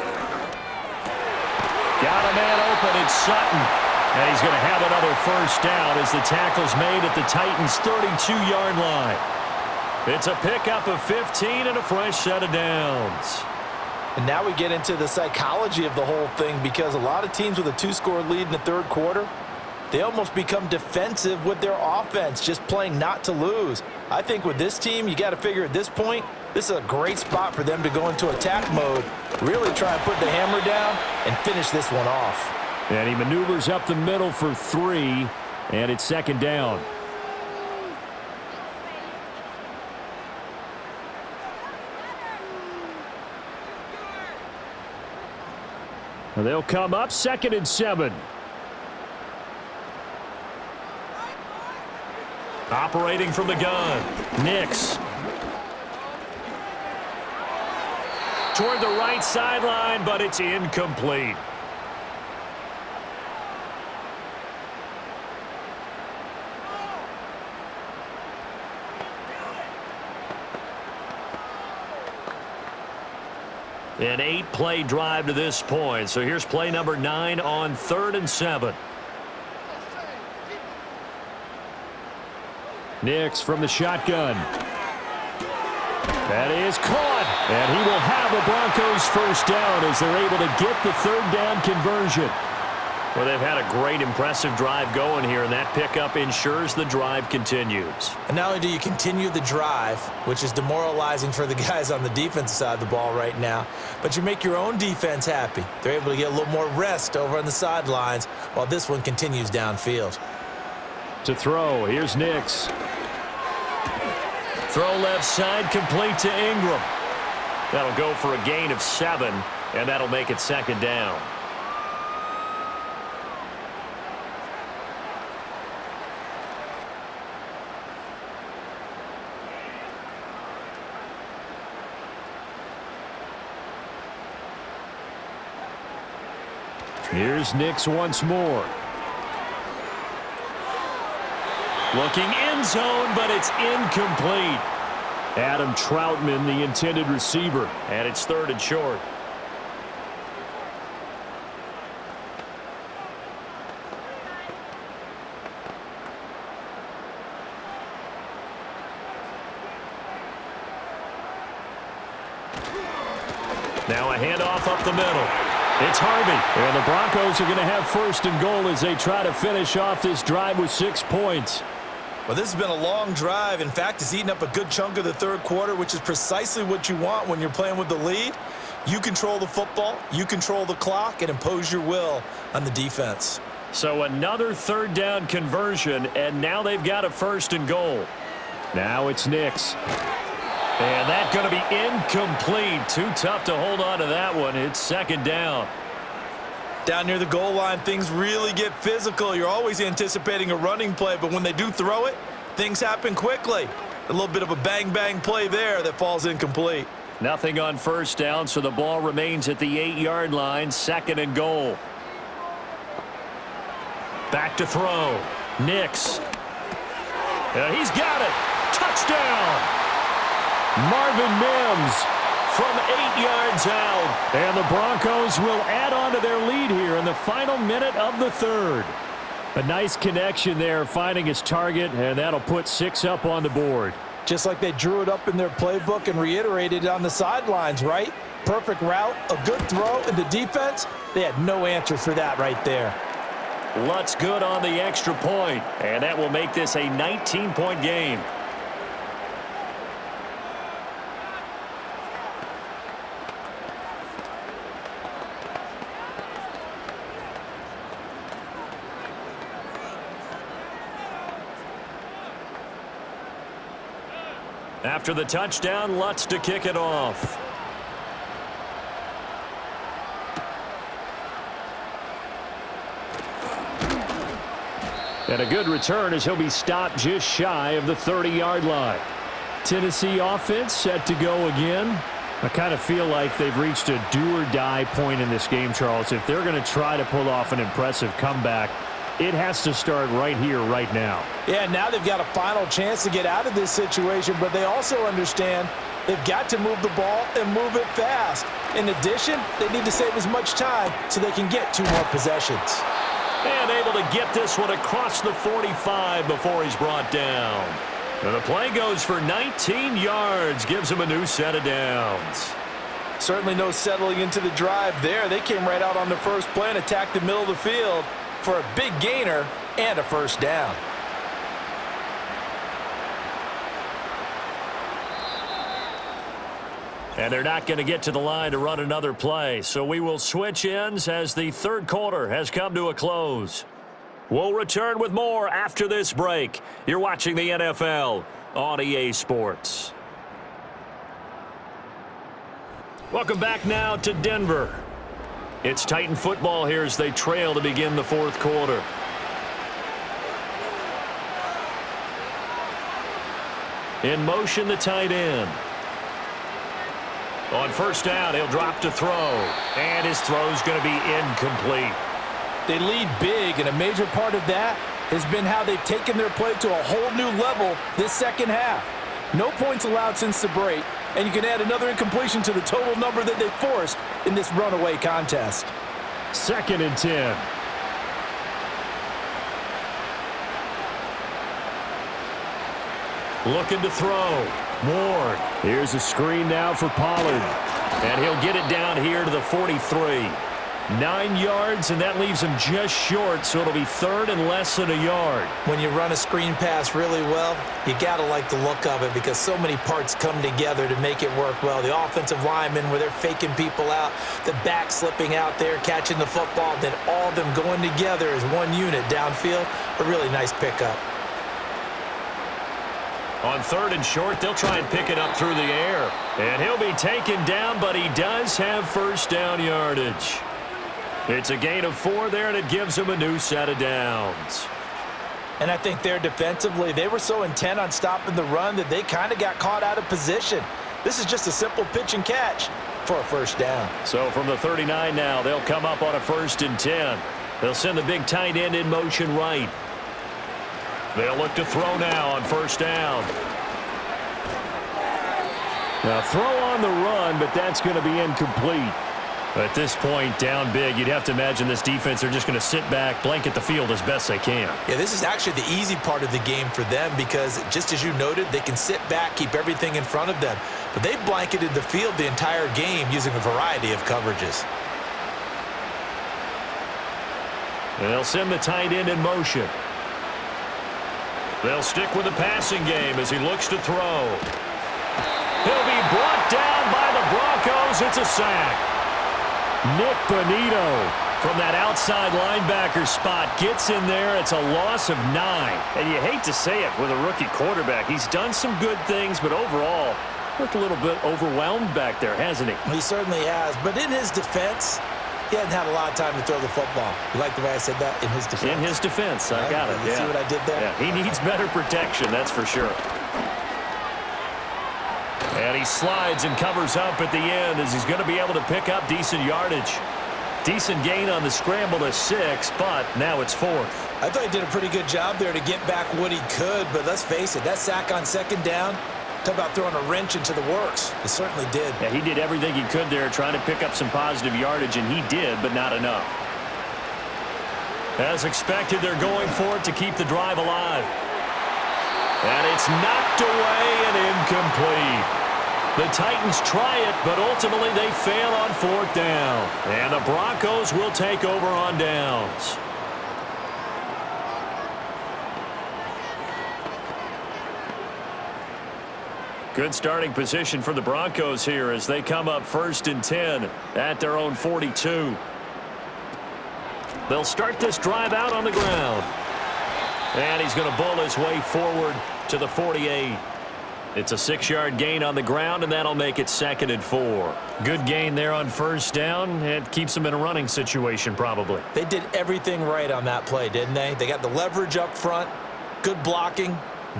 Got a man open, it's Sutton. And he's going to have another first down as the tackle's made at the Titans' 32-yard line. It's a pickup of 15 and a fresh set of downs. And now we get into the psychology of the whole thing because a lot of teams with a 2-score lead in the 3rd quarter, they almost become defensive with their offense, just playing not to lose. I think with this team, you got to figure at this point, this is a great spot for them to go into attack mode, really try and put the hammer down and finish this one off. And he maneuvers up the middle for 3, and it's 2nd down. They'll come up 2nd and 7. Operating from the gun, Nix. Toward the right sideline, but it's incomplete. An 8-play drive to this point. So here's play number 9 on 3rd and 7. Nix from the shotgun. That is caught. And he will have a Broncos first down as they're able to get the 3rd down conversion. Well, they've had a great, impressive drive going here, and that pickup ensures the drive continues. And not only do you continue the drive, which is demoralizing for the guys on the defensive side of the ball right now, but you make your own defense happy. They're able to get a little more rest over on the sidelines while this one continues downfield. To throw, here's Nix. Throw left side, complete to Ingram. That'll go for a gain of 7, and that'll make it 2nd down. Here's Nix once more. Looking end zone, but it's incomplete. Adam Troutman, the intended receiver, and it's 3rd and short. Now a handoff up the middle. It's Harvey, and the Broncos are going to have 1st and goal as they try to finish off this drive with 6 points. Well, this has been a long drive. In fact, it's eaten up a good chunk of the 3rd quarter, which is precisely what you want when you're playing with the lead. You control the football, you control the clock, and impose your will on the defense. So another 3rd down conversion, and now they've got a 1st and goal. Now it's Nix. And that's going to be incomplete. Too tough to hold on to that one. It's 2nd down. Down near the goal line, things really get physical. You're always anticipating a running play, but when they do throw it, things happen quickly. A little bit of a bang-bang play there that falls incomplete. Nothing on 1st down, so the ball remains at the 8-yard line. 2nd and goal. Back to throw. Nix. He's got it. Touchdown. Marvin Mims from 8 yards out. And the Broncos will add on to their lead here in the final minute of the 3rd. A nice connection there, finding his target, and that'll put 6 up on the board. Just like they drew it up in their playbook and reiterated it on the sidelines, right? Perfect route, a good throw, and the defense, they had no answer for that right there. Lutz good on the extra point, and that will make this a 19-point game. After the touchdown, Lutz to kick it off. And a good return as he'll be stopped just shy of the 30-yard line. Tennessee offense set to go again. I kind of feel like they've reached a do-or-die point in this game, Charles. If they're going to try to pull off an impressive comeback, it has to start right here, right now. Yeah, now they've got a final chance to get out of this situation, but they also understand they've got to move the ball and move it fast. In addition, they need to save as much time so they can get 2 more possessions. And able to get this one across the 45 before he's brought down. And the play goes for 19 yards, gives him a new set of downs. Certainly no settling into the drive there. They came right out on the first play and attacked the middle of the field for a big gainer and a 1st down. And they're not going to get to the line to run another play, so we will switch ends as the 3rd quarter has come to a close. We'll return with more after this break. You're watching the NFL on EA Sports. Welcome back now to Denver. It's Titan football here as they trail to begin the 4th quarter. In motion, the tight end. On 1st down, he'll drop to throw. And his throw's going to be incomplete. They lead big, and a major part of that has been how they've taken their play to a whole new level this 2nd half. No points allowed since the break, and you can add another incompletion to the total number that they forced in this runaway contest. 2nd and 10. Looking to throw. Ward. Here's a screen now for Pollard. And he'll get it down here to the 43. 9 yards, and that leaves him just short, so it'll be 3rd and less than a yard. When you run a screen pass really well, you got to like the look of it because so many parts come together to make it work well. The offensive linemen, where they're faking people out, the back slipping out there, catching the football, then all of them going together as one unit downfield. A really nice pickup. On 3rd and short, they'll try and pick it up through the air. And he'll be taken down, but he does have first down yardage. It's a gain of 4 there, and it gives him a new set of downs. And I think there defensively, they were so intent on stopping the run that they kind of got caught out of position. This is just a simple pitch and catch for a first down. So from the 39 now, they'll come up on a 1st and 10. They'll send the big tight end in motion right. They'll look to throw now on 1st down. Now throw on the run, but that's going to be incomplete. At this point, down big, you'd have to imagine this defense are just going to sit back, blanket the field as best they can. Yeah, this is actually the easy part of the game for them because, just as you noted, they can sit back, keep everything in front of them. But they've blanketed the field the entire game using a variety of coverages. And they'll send the tight end in motion. They'll stick with the passing game as he looks to throw. He'll be brought down by the Broncos. It's a sack. Nick Bonito from that outside linebacker spot gets in there. It's a loss of 9. And you hate to say it with a rookie quarterback. He's done some good things, but overall, looked a little bit overwhelmed back there, hasn't he? He certainly has. But in his defense, he hasn't had a lot of time to throw the football. You like the way I said that? In his defense. In his defense. I got it. You see what I did there? Yeah, he needs better protection, that's for sure. And he slides and covers up at the end as he's going to be able to pick up decent yardage. Decent gain on the scramble to 6, but now it's 4th. I thought he did a pretty good job there to get back what he could, but let's face it, that sack on 2nd down, talk about throwing a wrench into the works. It certainly did. Yeah, he did everything he could there trying to pick up some positive yardage, and he did, but not enough. As expected, they're going for it to keep the drive alive. And it's knocked away and incomplete. The Titans try it, but ultimately they fail on 4th down. And the Broncos will take over on downs. Good starting position for the Broncos here as they come up 1st and 10 at their own 42. They'll start this drive out on the ground. And he's going to bull his way forward to the 48. It's a 6-yard gain on the ground, and that'll make it 2nd and 4. Good gain there on 1st down. It keeps them in a running situation, probably. They did everything right on that play, didn't they? They got the leverage up front, good blocking,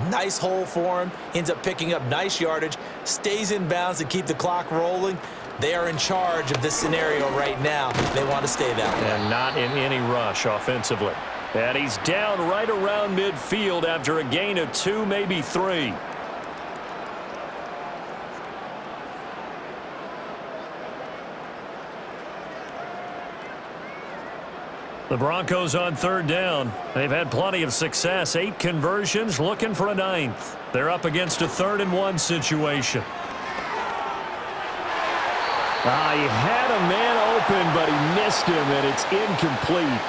nice hole for him, ends up picking up nice yardage, stays in bounds to keep the clock rolling. They are in charge of this scenario right now. They want to stay that way. And not in any rush offensively. And he's down right around midfield after a gain of 2, maybe 3. The Broncos on 3rd down. They've had plenty of success. 8 conversions, looking for a 9th. They're up against a 3rd and 1 situation. He had a man open, but he missed him, and it's incomplete.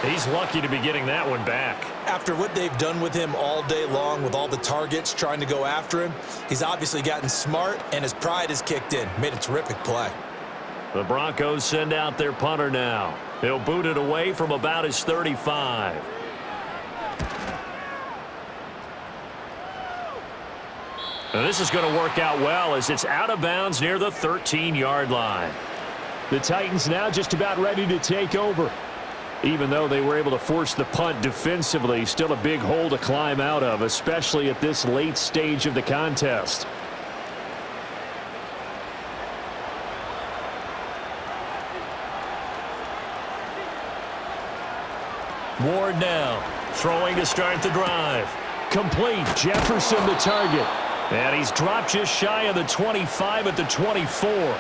He's lucky to be getting that one back. After what they've done with him all day long with all the targets trying to go after him, he's obviously gotten smart, and his pride has kicked in. Made a terrific play. The Broncos send out their punter now. He'll boot it away from about his 35. Now this is going to work out well as it's out of bounds near the 13-yard line. The Titans now just about ready to take over. Even though they were able to force the punt defensively, still a big hole to climb out of, especially at this late stage of the contest. Ward now, throwing to start the drive. Complete, Jefferson the target. And he's dropped just shy of the 25 at the 24.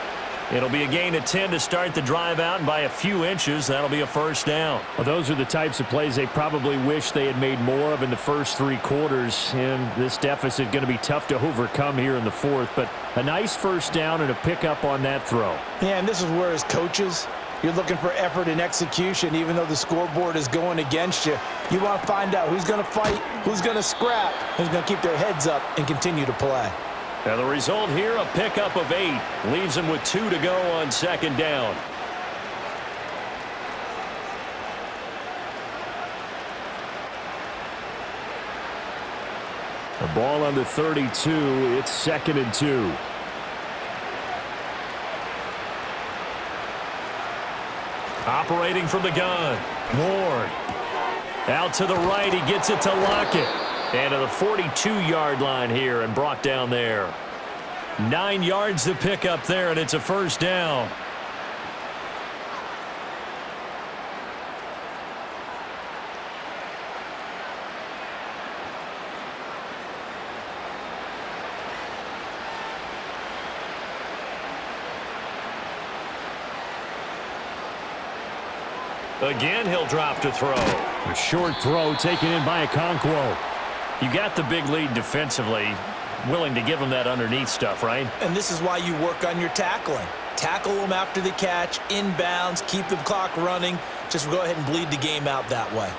It'll be a gain of 10 to start the drive out, and by a few inches, that'll be a first down. Well, those are the types of plays they probably wish they had made more of in the first 3 quarters, and this deficit going to be tough to overcome here in the fourth, but a nice first down and a pickup on that throw. Yeah, and this is where as coaches, you're looking for effort and execution. Even though the scoreboard is going against you, you want to find out who's going to fight, who's going to scrap, who's going to keep their heads up and continue to play. And the result here, a pickup of 8. Leaves him with 2 to go on second down. The ball on the 32. It's 2nd and 2. Operating from the gun. Ward. Out to the right. He gets it to Lockett. And to the 42-yard line here and brought down there. 9 yards to pick up there, and it's a first down. Again, he'll drop to throw. A short throw taken in by Okonkwo. You got the big lead defensively. Willing to give him that underneath stuff, right? And this is why you work on your tackling. Tackle them after the catch, inbounds, keep the clock running. Just go ahead and bleed the game out that way.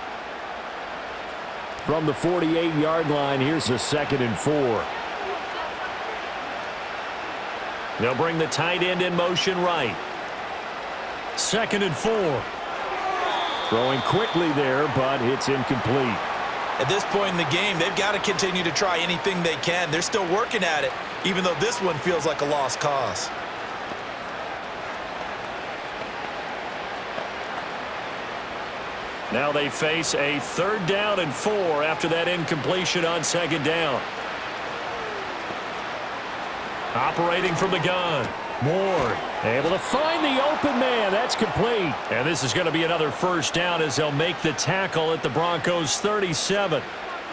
From the 48-yard line, here's a 2nd and 4. They'll bring the tight end in motion right. 2nd and 4. Throwing quickly there, but it's incomplete. At this point in the game, they've got to continue to try anything they can. They're still working at it, even though this one feels like a lost cause. Now they face a 3rd down and 4 after that incompletion on 2nd down. Operating from the gun. Ward able to find the open man. That's complete. And this is going to be another first down as they'll make the tackle at the Broncos 37.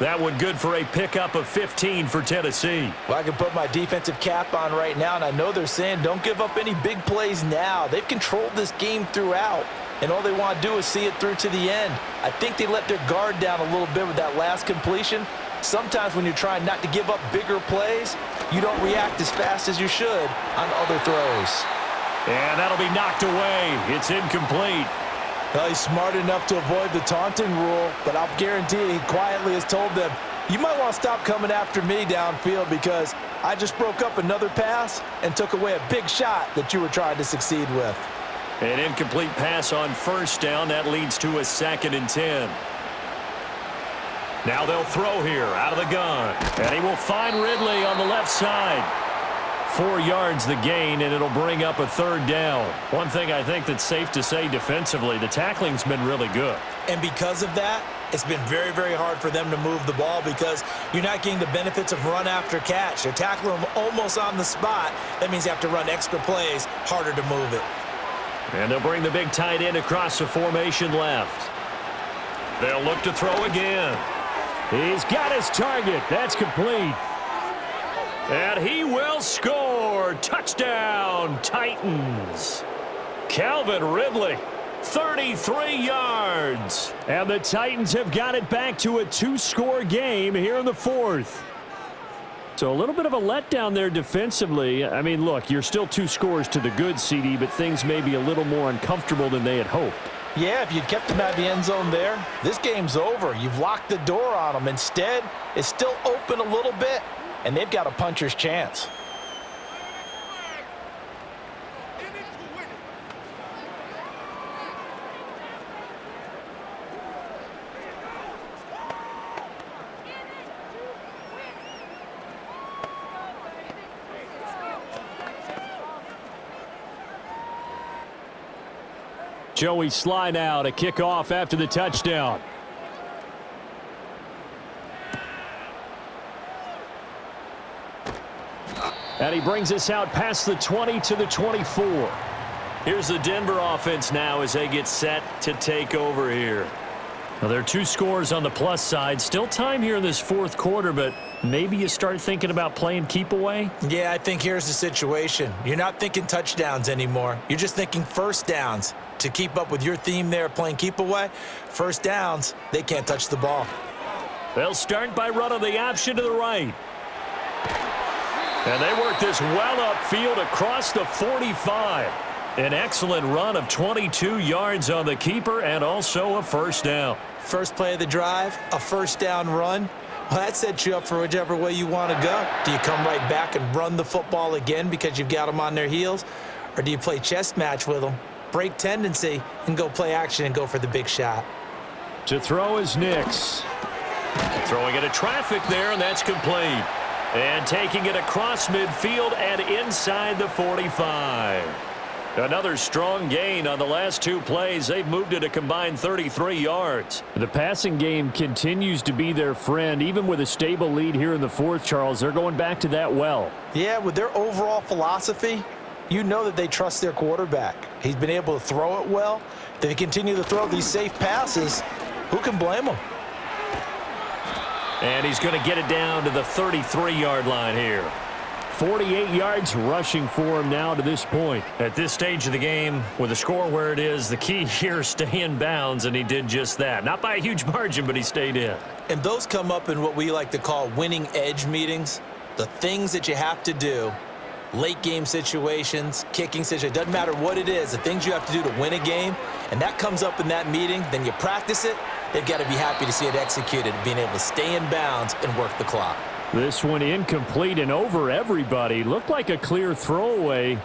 That one good for a pickup of 15 for Tennessee. Well, I can put my defensive cap on right now, and I know they're saying don't give up any big plays now. They've controlled this game throughout, and all they want to do is see it through to the end. I think they let their guard down a little bit with that last completion. Sometimes when you're trying not to give up bigger plays, you don't react as fast as you should on other throws. And that'll be knocked away. It's incomplete. Well, he's smart enough to avoid the taunting rule, but I'll guarantee he quietly has told them, you might want to stop coming after me downfield because I just broke up another pass and took away a big shot that you were trying to succeed with. An incomplete pass on first down. That leads to a 2nd and 10. Now they'll throw here out of the gun. And he will find Ridley on the left side. 4 yards the gain, and it'll bring up a 3rd down. One thing I think that's safe to say defensively, the tackling's been really good. And because of that, it's been very, very hard for them to move the ball because you're not getting the benefits of run after catch. They're tackling them almost on the spot. That means you have to run extra plays, harder to move it. And they'll bring the big tight end across the formation left. They'll look to throw again. He's got his target. That's complete. And he will score. Touchdown, Titans. Calvin Ridley, 33 yards. And the Titans have got it back to a 2-score game here in the 4th. So a little bit of a letdown there defensively. I mean, look, you're still 2 scores to the good, CD, but things may be a little more uncomfortable than they had hoped. Yeah, if you'd kept them out of the end zone there, this game's over. You've locked the door on them. Instead, it's still open a little bit, and they've got a puncher's chance. Joey Sly now to kick off after the touchdown. And he brings us out past the 20 to the 24. Here's the Denver offense now as they get set to take over here. Well, there are 2 scores on the plus side. Still time here in this fourth quarter, but maybe you start thinking about playing keep away? Yeah, I think here's the situation. You're not thinking touchdowns anymore. You're just thinking first downs. To keep up with your theme there, playing keep away, first downs, they can't touch the ball. They'll start by running the option to the right. And they work this well upfield across the 45. An excellent run of 22 yards on the keeper and also a first down. First play of the drive, a first down run. Well, that sets you up for whichever way you want to go. Do you come right back and run the football again because you've got them on their heels? Or do you play chess match with them, break tendency, and go play action and go for the big shot? To throw is Nix. Throwing into traffic there, and that's complete. And taking it across midfield and inside the 45. Another strong gain on the last 2 plays. They've moved it a combined 33 yards. The passing game continues to be their friend. Even with a stable lead here in the fourth, Charles, they're going back to that well. Yeah, with their overall philosophy, you know that they trust their quarterback. He's been able to throw it well. If they continue to throw these safe passes, who can blame them? And he's going to get it down to the 33-yard line here. 48 yards rushing for him now to this point. At this stage of the game, with the score where it is, the key here is stay in bounds, and he did just that. Not by a huge margin, but he stayed in. And those come up in what we like to call winning edge meetings. The things that you have to do, late game situations, kicking situations, doesn't matter what it is, the things you have to do to win a game, and that comes up in that meeting, then you practice it. They've got to be happy to see it executed, being able to stay in bounds and work the clock. This one incomplete and over everybody. Looked like a clear throwaway,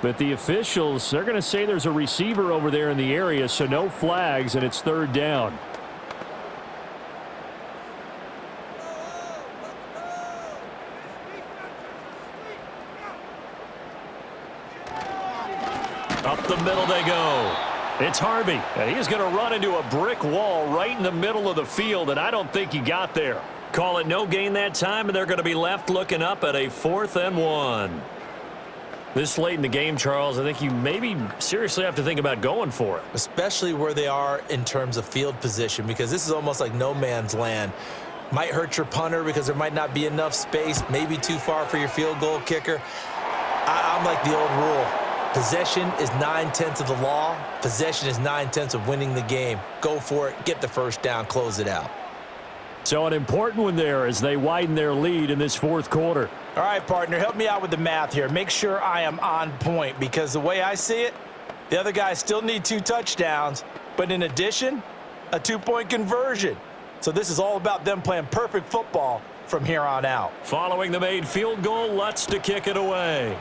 but the officials, they're going to say there's a receiver over there in the area, so no flags, and it's third down. Up the middle they go. It's Harvey, and he's going to run into a brick wall right in the middle of the field, and I don't think he got there. Call it no gain that time, and they're going to be left looking up at a 4th and 1. This late in the game, Charles, I think you maybe seriously have to think about going for it. Especially where they are in terms of field position, because this is almost like no man's land. Might hurt your punter because there might not be enough space, maybe too far for your field goal kicker. I'm like the old rule. Possession is 9/10 of the law. Possession is 9/10 of winning the game. Go for it, get the first down, close it out. So an important one there as they widen their lead in this fourth quarter. All right, partner, help me out with the math here. Make sure I am on point, because the way I see it, the other guys still need 2 touchdowns, but in addition, a 2-point conversion. So this is all about them playing perfect football from here on out. Following the made field goal, Lutz to kick it away.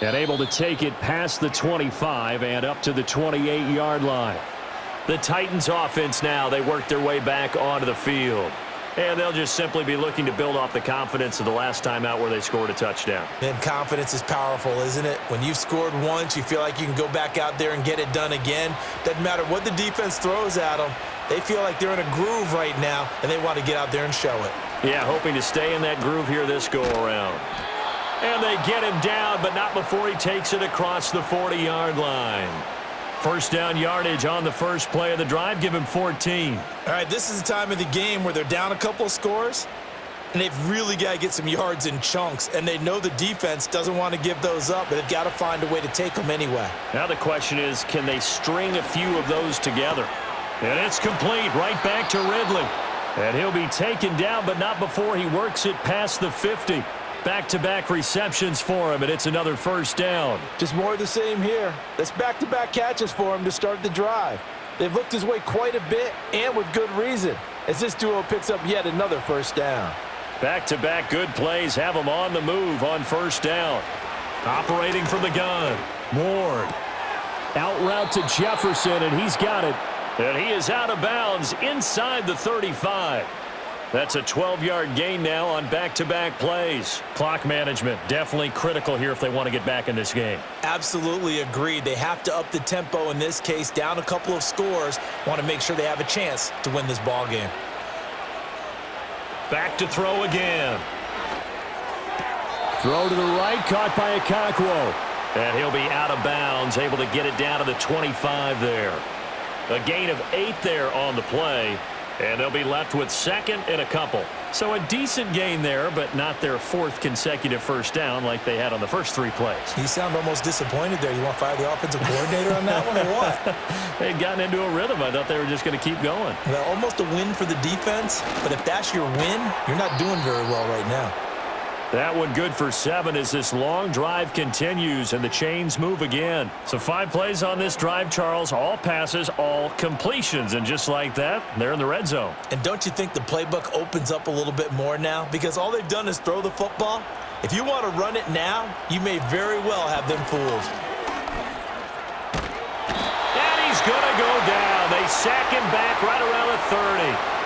And able to take it past the 25 and up to the 28-yard line. The Titans offense now, they work their way back onto the field. And they'll just simply be looking to build off the confidence of the last time out where they scored a touchdown. And confidence is powerful, isn't it? When you've scored once, you feel like you can go back out there and get it done again. Doesn't matter what the defense throws at them. They feel like they're in a groove right now, and they want to get out there and show it. Yeah, hoping to stay in that groove here this go-around. And they get him down, but not before he takes it across the 40-yard line. First down yardage on the first play of the drive. Give him 14. All right, this is the time of the game where they're down a couple of scores, and they've really got to get some yards in chunks, and they know the defense doesn't want to give those up, but they've got to find a way to take them anyway. Now the question is, can they string a few of those together? And it's complete right back to Ridley. And he'll be taken down, but not before he works it past the 50. Back-to-back receptions for him, and it's another first down. Just more of the same here. That's back-to-back catches for him to start the drive. They've looked his way quite a bit, and with good reason, as this duo picks up yet another first down. Back-to-back good plays have him on the move on first down. Operating from the gun, Ward. Out route to Jefferson, and he's got it. And he is out of bounds inside the 35. That's a 12-yard gain now on back-to-back plays. Clock management definitely critical here if they want to get back in this game. Absolutely agreed. They have to up the tempo in this case, down a couple of scores. Want to make sure they have a chance to win this ball game. Back to throw again. Throw to the right, caught by Okakwo. And he'll be out of bounds, able to get it down to the 25 there. A gain of 8 there on the play, and they'll be left with second and a couple. So a decent gain there, but not their 4th consecutive first down like they had on the first 3 plays. You sound almost disappointed there. You want to fire the offensive coordinator on that one or what? They'd gotten into a rhythm. I thought they were just going to keep going. Well, almost a win for the defense, but if that's your win, you're not doing very well right now. That one good for 7 as this long drive continues and the chains move again. So 5 plays on this drive, Charles. All passes, all completions. And just like that, they're in the red zone. And don't you think the playbook opens up a little bit more now? Because all they've done is throw the football. If you want to run it now, you may very well have them fooled. And he's going to go down. They sack him back right around the 30.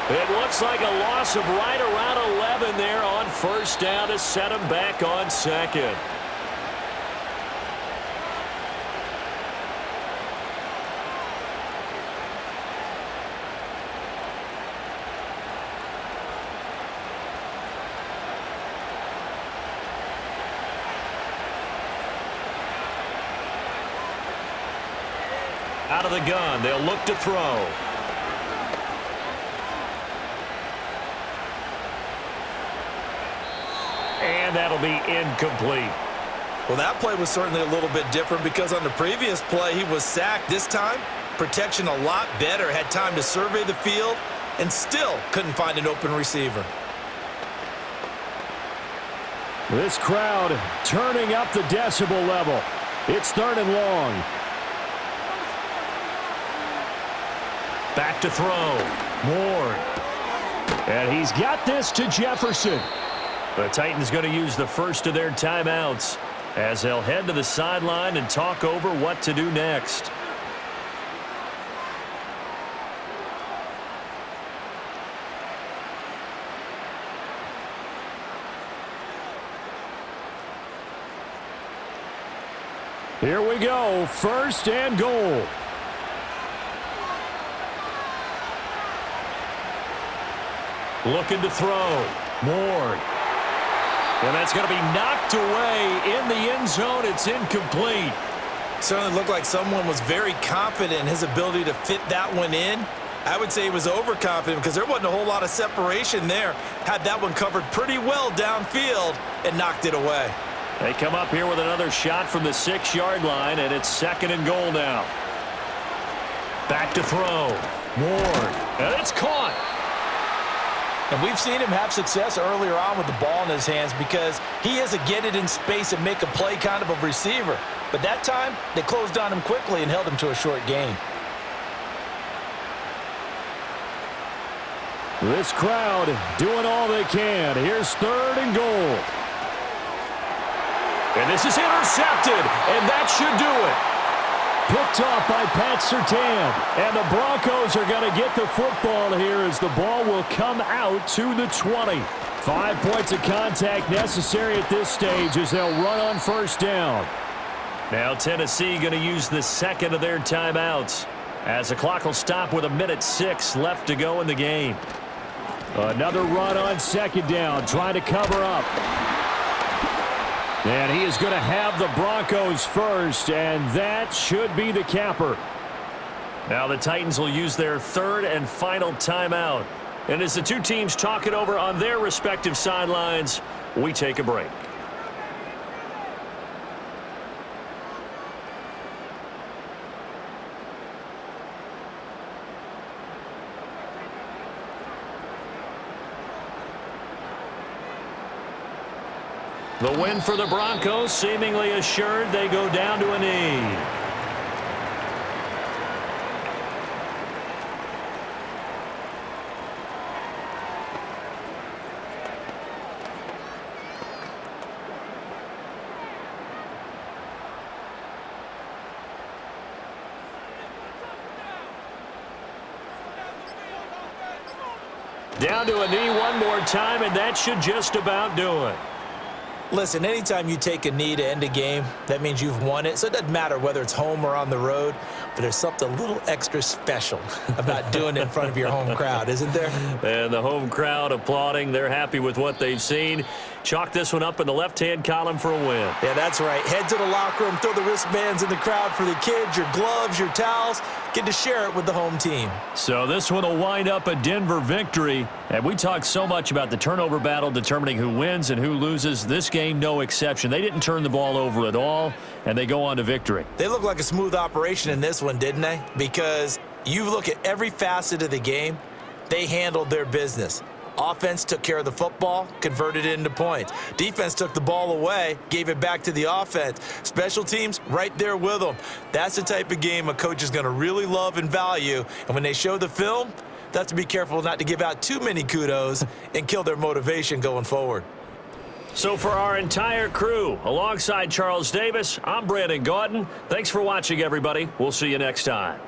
It looks like a loss of right around 11 there on first down to set him back on second. Out of the gun, they'll look to throw. And that'll be incomplete. Well, that play was certainly a little bit different because on the previous play, he was sacked. This time, protection a lot better. Had time to survey the field and still couldn't find an open receiver. This crowd turning up the decibel level. It's 3rd and long. Back to throw. Ward. And he's got this to Jefferson. The Titans going to use the first of their timeouts as they'll head to the sideline and talk over what to do next. Here we go. 1st and goal. Looking to throw. Ward. And that's going to be knocked away in the end zone. It's incomplete. Certainly looked like someone was very confident in his ability to fit that one in. I would say he was overconfident because there wasn't a whole lot of separation there. Had that one covered pretty well downfield and knocked it away. They come up here with another shot from the 6-yard line, and it's 2nd and goal now. Back to throw. Ward. And it's caught. And we've seen him have success earlier on with the ball in his hands because he is a get it in space and make a play kind of a receiver. But that time, they closed on him quickly and held him to a short gain. This crowd doing all they can. Here's 3rd and goal. And this is intercepted, and that should do it. Picked off by Pat Surtain. And the Broncos are going to get the football here as the ball will come out to the 20. 5 points of contact necessary at this stage as they'll run on first down. Now Tennessee going to use the 2nd of their timeouts as the clock will stop with 1:06 left to go in the game. Another run on 2nd down, trying to cover up. And he is going to have the Broncos first, and that should be the capper. Now the Titans will use their 3rd and final timeout. And as the two teams talk it over on their respective sidelines, we take a break. The win for the Broncos seemingly assured. They go down to a knee. Down to a knee one more time, and that should just about do it. Listen, anytime you take a knee to end a game, that means you've won it. So it doesn't matter whether it's home or on the road, but there's something a little extra special about doing it in front of your home crowd, isn't there? And the home crowd applauding. They're happy with what they've seen. Chalk this one up in the left-hand column for a win. Yeah, that's right. Head to the locker room, throw the wristbands in the crowd for the kids, your gloves, your towels. Get to share it with the home team. So this one will wind up a Denver victory. And we talked so much about the turnover battle determining who wins and who loses. This game, no exception. They didn't turn the ball over at all, and they go on to victory. They look like a smooth operation in this one, didn't they? Because you look at every facet of the game, they handled their business. Offense took care of the football, converted it into points. Defense took the ball away, gave it back to the offense. Special teams, right there with them. That's the type of game a coach is going to really love and value. And when they show the film, they have to be careful not to give out too many kudos and kill their motivation going forward. So for our entire crew, alongside Charles Davis, I'm Brandon Gaudin. Thanks for watching, everybody. We'll see you next time.